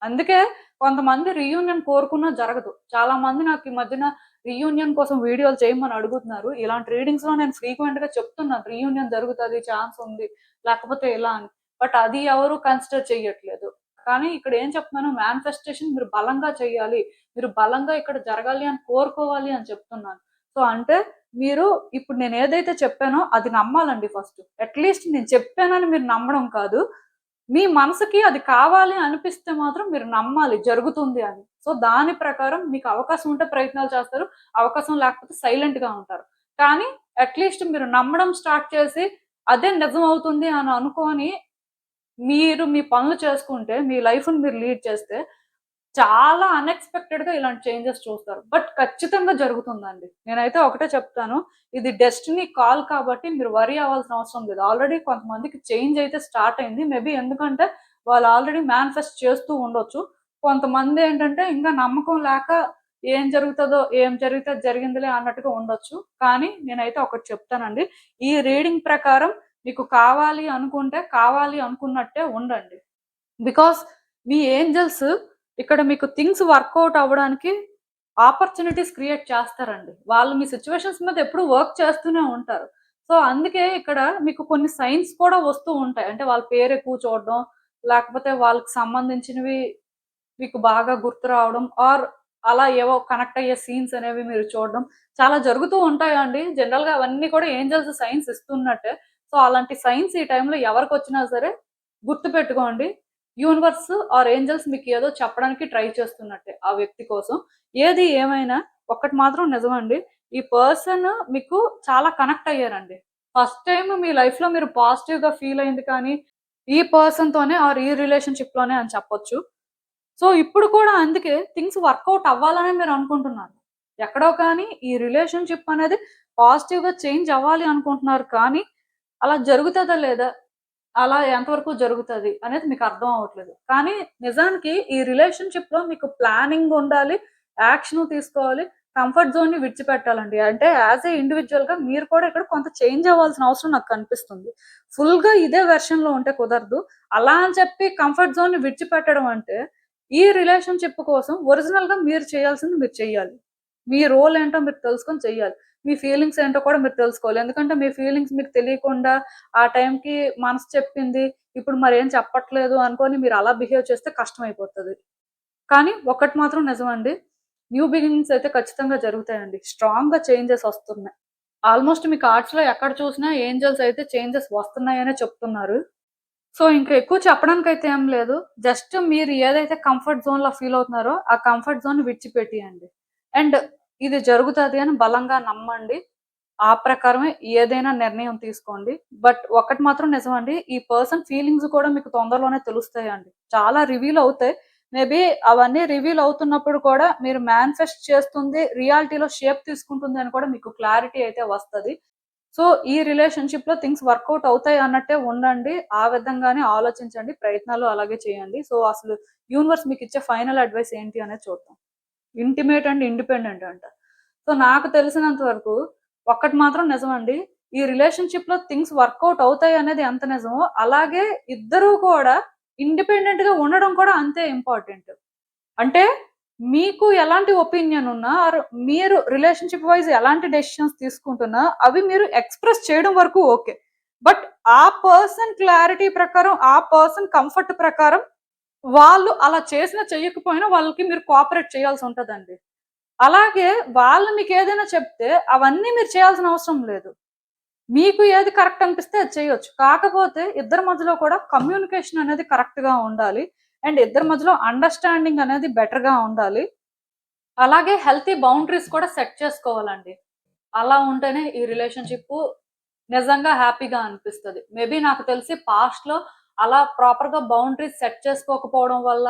అందుకే కొంతమంది రీయూనియన్ కోరుకున్నా జరగదు. చాలా మంది నాకు ఈ మధ్యన రీయూనియన్ కోసం వీడియోలు చేయమని అడుగుతున్నారు. ఇలాంటి రీడింగ్స్‌లో నేను ఫ్రీక్వెంట్‌గా చెప్తున్నాను. రీయూనియన్ జరుగుతది, ఛాన్స్ ఉంది. లేకపోతే ఇలా అని. బట్ అది ఎవరు కన్సిడర్ చెయ్యట్లేదు. కానీ ఇక్కడ ఏం చెప్తున్నాను మేనిఫెస్టేషన్ మీరు బలంగా చేయాలి. మీరు బలంగా ఇక్కడ జరగాలి అని కోరుకోవాలి అని చెప్తున్నాను. సో అంటే మీరు ఇప్పుడు నేను ఏదైతే చెప్పానో అది నమ్మాలండి ఫస్ట్. అట్‌లీస్ట్ నేను చెప్పానని మీరు నమ్మడం కాదు. మీ మనసుకి అది కావాలి అనిపిస్తే మాత్రం మీరు నమ్మాలి జరుగుతుంది అని. సో, దాని ప్రకారం మీకు అవకాశం ఉంటే ప్రయత్నాలు చేస్తారు. అవకాశం లేకపోతే సైలెంట్‌గా ఉంటారు. కానీ అట్‌లీస్ట్ మీరు నమ్మడం స్టార్ట్ చేసి అదే నిజమవుతుంది అని అనుకోని మీరు మీ పనులు చేసుకుంటే, మీ లైఫ్‌ని మీరు లీడ్ చేస్తే చాలా అన్‌ఎక్స్‌పెక్టెడ్‌గా ఇలాంటి చేంజెస్ చూస్తారు. బట్ ఖచ్చితంగా జరుగుతుందండి. నేనైతే ఒకటే చెప్తాను. ఇది డెస్టినీ కాల్ కాబట్టి మీరు వర్రీ అవ్వాల్సిన అవసరం లేదు. ఆల్రెడీ కొంతమందికి చేంజ్ అయితే స్టార్ట్ అయింది. మేబీ ఎందుకంటే వాళ్ళు ఆల్రెడీ మేనిఫెస్ట్ చేస్తూ ఉండొచ్చు. కొంతమందేంటంటే ఇంకా నమ్మకం లేక ఏం జరుగుతదో, ఏం జరిగితే అది జరిగిందిలే అన్నట్టుగా ఉండొచ్చు. కానీ నేనైతే ఒకటి చెప్తానండి. ఈ రీడింగ్ ప్రకారం మీకు కావాలి అనుకుంటే కావాలి అనుకున్నట్టే ఉండండి. బికాస్ మీ ఏంజెల్స్ ఇక్కడ మీకు థింగ్స్ వర్కౌట్ అవ్వడానికి ఆపర్చునిటీస్ క్రియేట్ చేస్తారండి. వాళ్ళు మీ సిట్యుయేషన్స్ మీద ఎప్పుడు వర్క్ చేస్తూనే ఉంటారు. సో, అందుకే ఇక్కడ మీకు కొన్ని సైన్స్ కూడా వస్తూ ఉంటాయి. అంటే వాళ్ళ పేరు ఎక్కువ చూడడం, లేకపోతే వాళ్ళకి సంబంధించినవి మీకు బాగా గుర్తు రావడం ఆర్ అలా ఏవో కనెక్ట్ అయ్యే సీన్స్ అనేవి మీరు చూడడం చాలా జరుగుతూ ఉంటాయండి. జనరల్‌గా అవన్నీ కూడా ఏంజెల్స్ సైన్స్ ఇస్తున్నట్టే. సో, అలాంటి సైన్స్ ఈ టైంలో ఎవరికొచ్చినా సరే గుర్తుపెట్టుకోండి. యూనివర్స్ ఆర్ ఏంజెల్స్ మీకు ఏదో చెప్పడానికి ట్రై చేస్తున్నట్టే ఆ వ్యక్తి కోసం. ఏది ఏమైనా ఒక్కటి మాత్రం నిజమండి. ఈ పర్సన్ మీకు చాలా కనెక్ట్ అయ్యారండి. ఫస్ట్ టైమ్ మీ లైఫ్‌లో మీరు పాజిటివ్‌గా ఫీల్ అయింది కానీ ఈ పర్సన్‌తోనే ఆర్ ఈ రిలేషన్‌షిప్‌లోనే అని చెప్పొచ్చు. సో, ఇప్పుడు కూడా అందుకే థింగ్స్ వర్కౌట్ అవ్వాలనే మీరనుకుంటున్నారు. ఎక్కడో కానీ ఈ రిలేషన్‌షిప్ అనేది పాజిటివ్‌గా చేంజ్ అవ్వాలి అనుకుంటున్నారు కానీ, అలా జరుగుతదా లేదా? అలా ఎంతవరకు జరుగుతది అనేది మీకు అర్థం అవ్వట్లేదు. కానీ నిజానికి ఈ రిలేషన్‌షిప్‌లో మీకు ప్లానింగ్ ఉండాలి, యాక్షను తీసుకోవాలి, కంఫర్ట్ జోన్‌ని విడిచిపెట్టాలండి. అంటే యాస్ ఎ ఇండివిడ్యుయల్‌గా మీరు కూడా ఇక్కడ కొంత చేంజ్ అవ్వాల్సిన అవసరం నాకు కనిపిస్తుంది. ఫుల్‌గా ఇదే వెర్షన్‌లో ఉంటే కుదరదు. అలా అని చెప్పి కంఫర్ట్ జోన్‌ని విడిచిపెట్టడం అంటే, ఈ రిలేషన్‌షిప్ కోసం ఒరిజినల్‌గా మీరు చేయాల్సింది మీరు చెయ్యాలి. మీ రోల్ ఏంటో మీరు తెలుసుకొని చెయ్యాలి. మీ ఫీలింగ్స్ ఏంటో కూడా మీరు తెలుసుకోవాలి. ఎందుకంటే మీ ఫీలింగ్స్ మీకు తెలియకుండా ఆ టైంకి మనసు చెప్పింది, ఇప్పుడు మరేం చెప్పట్లేదు అనుకోని మీరు అలా బిహేవ్ చేస్తే కష్టమైపోతది. కానీ ఒక్కటి మాత్రం నిజమండి. న్యూ బిగినింగ్స్ అయితే ఖచ్చితంగా జరుగుతాయండి. స్ట్రాంగ్‌గా చేంజెస్ వస్తున్నాయి. ఆల్‌మోస్ట్ మీ కార్డ్స్‌లో ఎక్కడ చూసినా ఏంజెల్స్ అయితే చేంజెస్ వస్తున్నాయనే చెప్తున్నారు. సో, ఇంక ఎక్కువ చెప్పడానికైతే ఏం లేదు. జస్ట్ మీరు ఏదైతే కంఫర్ట్ జోన్‌లో ఫీల్ అవుతున్నారో, ఆ కంఫర్ట్ జోన్‌ని విడిచిపెట్టియండి. అండ్ ఇది జరుగుతది అని బలంగా నమ్మండి. ఆ ప్రకారమే ఏదైనా నిర్ణయం తీసుకోండి. బట్ ఒక్కటి మాత్రం నిజమండి. ఈ పర్సన్ ఫీలింగ్స్ కూడా మీకు తొందరలోనే తెలుస్తాయండి. చాలా రివీల్ అవుతాయి. మేబీ అవన్నీ రివీల్ అవుతున్నప్పుడు కూడా మీరు మేనిఫెస్ట్ చేస్తుంది రియాలిటీలో షేప్ తీసుకుంటుంది అని కూడా మీకు క్లారిటీ అయితే వస్తది. సో, ఈ రిలేషన్‌షిప్‌లో థింగ్స్ వర్కౌట్ అవుతాయి అన్నట్టే ఉండండి. ఆ విధంగానే ఆలోచించండి. ప్రయత్నాలు అలాగే చేయండి. సో, అసలు యూనివర్స్ మీకిచ్చే ఫైనల్ అడ్వైస్ ఏంటి అనేది చూద్దాం. ఇంటిమేట్ అండ్ ఇండిపెండెంట్ అంట. సో నాకు తెలిసినంత వరకు ఒక్కటి మాత్రం నిజమండి. ఈ రిలేషన్‌షిప్‌లో థింగ్స్ వర్కౌట్ అవుతాయి అనేది ఎంత నిజమో, అలాగే ఇద్దరూ కూడా ఇండిపెండెంట్‌గా ఉండడం కూడా అంతే ఇంపార్టెంట్. అంటే మీకు ఎలాంటి ఒపీనియన్ ఉన్నా ఆర్ మీరు రిలేషన్‌షిప్ వైస్ ఎలాంటి డెసిషన్స్ తీసుకుంటున్నా అవి మీరు ఎక్స్‌ప్రెస్ చేయడం వరకు ఓకే. బట్ ఆ పర్సన్ క్లారిటీ ప్రకారం, ఆ పర్సన్ కంఫర్ట్ ప్రకారం వాళ్ళు అలా చేసినా చెయ్యకపోయినా వాళ్ళకి మీరు కోఆపరేట్ చేయాల్సుంటదండి. అలాగే వాళ్ళు మీకేదైనా చెప్తే అవన్నీ మీరు చేయాల్సిన అవసరం లేదు. మీకు ఏది కరెక్ట్ అనిపిస్తే అది చేయొచ్చు. కాకపోతే ఇద్దరి మధ్యలో కూడా కమ్యూనికేషన్ అనేది కరెక్ట్‌గా ఉండాలి. అండ్ ఇద్దరి మధ్యలో అండర్‌స్టాండింగ్ అనేది బెటర్‌గా ఉండాలి. అలాగే హెల్తీ బౌండరీస్ కూడా సెట్ చేసుకోవాలండి. అలా ఉంటేనే ఈ రిలేషన్‌షిప్పు నిజంగా హ్యాపీగా అనిపిస్తది. మేబీ నాకు తెలిసి పాస్ట్‌లో అలా ప్రాపర్‌గా బౌండరీస్ సెట్ చేసుకోకపోవడం వల్ల,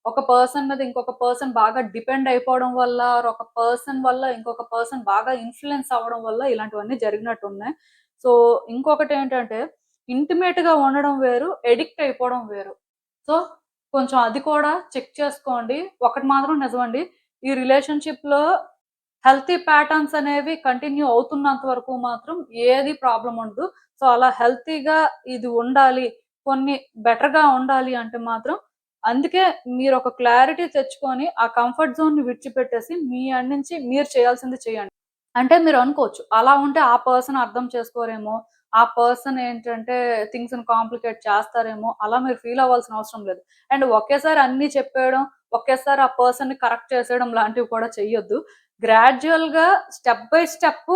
ఒక పర్సన్ మీద ఇంకొక పర్సన్ బాగా డిపెండ్ అయిపోవడం వల్ల, ఆర్ ఒక పర్సన్ వల్ల ఇంకొక పర్సన్ బాగా ఇన్‌ఫ్లూయెన్స్ అవ్వడం వల్ల ఇలాంటివన్నీ జరిగినట్టున్నాయి. సో, ఇంకొకటేంటంటే ఇంటిమేట్‌గా ఉండడం వేరు, అడిక్ట్ అయిపోవడం వేరు. సో, కొంచెం అది కూడా చెక్ చేసుకోండి. ఒకటి మాత్రం నిజమండి. ఈ రిలేషన్‌షిప్‌లో హెల్తీ ప్యాటర్న్స్ అనేవి కంటిన్యూ అవుతున్నంత వరకు మాత్రం ఏది ప్రాబ్లమ్ ఉండదు. సో, అలా హెల్తీగా ఇది ఉండాలి, కొన్ని బెటర్‌గా ఉండాలి అంటే మాత్రం అందుకే మీరొక క్లారిటీ తెచ్చుకొని, ఆ కంఫర్ట్ జోన్‌ని విడిచిపెట్టేసి, మీ ఎండ్ నుంచి మీరు చేయాల్సింది చేయండి. అంటే మీరనుకోవచ్చు, అలా ఉంటే ఆ పర్సన్ అర్థం చేసుకోరేమో, ఆ పర్సన్ ఏంటంటే థింగ్స్‌ని కాంప్లికేట్ చేస్తారేమో, అలా మీరు ఫీల్ అవ్వాల్సిన అవసరం లేదు. అండ్ ఒకేసారి అన్నీ చెప్పేయడం, ఒకేసారి ఆ పర్సన్‌ని కరెక్ట్ చేసేయడం లాంటివి కూడా చెయ్యొద్దు. గ్రాడ్యుయల్‌గా స్టెప్ బై స్టెప్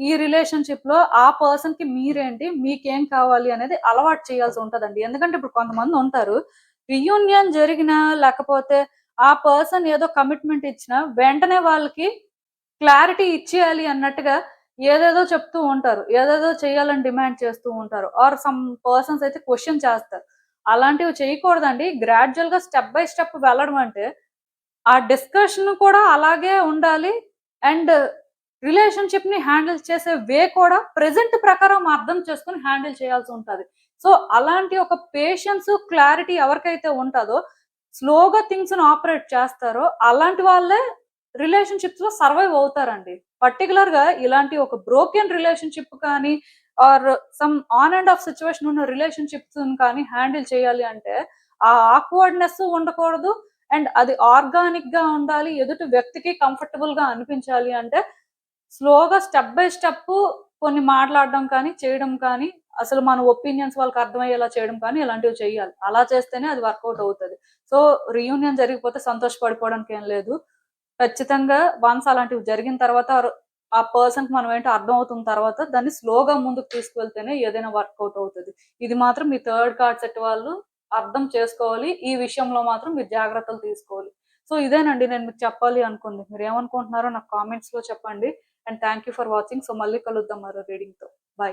ఈ రిలేషన్‌షిప్‌లో ఆ పర్సన్‌కి మీరేంటి, మీకేం కావాలి అనేది అలవాటు చేయాల్సి ఉంటదండి. ఎందుకంటే ఇప్పుడు కొంతమందుంటారు, రియూనియన్ జరిగినా, లేకపోతే ఆ పర్సన్ ఏదో కమిట్మెంట్ ఇచ్చినా, వెంటనే వాళ్ళకి క్లారిటీ ఇచ్చేయాలి అన్నట్టుగా ఏదేదో చెప్తూ ఉంటారు. ఏదేదో చేయాలని డిమాండ్ చేస్తూ ఉంటారు. ఆర్ సమ్ పర్సన్స్ అయితే క్వెషన్ చేస్తారు. అలాంటివి చేయకూడదండి. గ్రాడ్యుయల్‌గా స్టెప్ బై స్టెప్ వెళ్ళడం అంటే, ఆ డిస్కషన్ కూడా అలాగే ఉండాలి. అండ్ రిలేషన్‌షిప్‌ని హ్యాండిల్ చేసే వే కూడా ప్రెజెంట్ ప్రకారం అర్థం చేసుకొని హ్యాండిల్ చేయాల్సి ఉంటది. సో, అలాంటి ఒక పేషెన్స్, క్లారిటీ ఎవరికైతే ఉంటదో, స్లోగా థింగ్స్‌ని ఆపరేట్ చేస్తారో అలాంటి వాళ్ళే రిలేషన్‌షిప్స్‌లో సర్వైవ్ అవుతారండి. పర్టిక్యులర్‌గా ఇలాంటి ఒక బ్రోకెన్ రిలేషన్‌షిప్ కానీ, or some on and off situation ఉన్న రిలేషన్‌షిప్స్‌ని కానీ హ్యాండిల్ చేయాలి అంటే, ఆ ఆక్వర్డ్‌నెస్ ఉండకూడదు. అండ్ అది ఆర్గానిక్‌గా ఉండాలి. ఎదుటి వ్యక్తికి కంఫర్టబుల్‌గా అనిపించాలి అంటే, స్లోగా స్టెప్ బై స్టెప్ కొన్ని మాట్లాడడం కానీ, చేయడం కానీ, అసలు మన ఒపీనియన్స్ వాళ్ళకి అర్థమయ్యేలా చేయడం కానీ ఇలాంటివి చేయాలి. అలా చేస్తేనే అది వర్కౌట్ అవుతది. సో, రీయూనియన్ జరిగిపోతే సంతోషపడిపోవడానికి ఏం లేదు. ఖచ్చితంగా వన్స్ అలాంటివి జరిగిన తర్వాత ఆ పర్సన్‌కి మనం ఏంటో అర్థమవుతున్న తర్వాత దాన్ని స్లోగా ముందుకు తీసుకువెళ్తేనే ఏదైనా వర్కౌట్ అవుతది. ఇది మాత్రం మీ థర్డ్ కార్డ్ సెట్ వాళ్ళు అర్థం చేసుకోవాలి. ఈ విషయంలో మాత్రం మీరు జాగ్రత్తలు తీసుకోవాలి. సో, ఇదేనండి నేను మీకు చెప్పాలి అనుకుంది. మీరేమనుకుంటున్నారో నాకు కామెంట్స్‌లో చెప్పండి. And thank you for watching. So, మళ్ళీ కలుద్దాం మరో రీడింగ్‌తో. బై.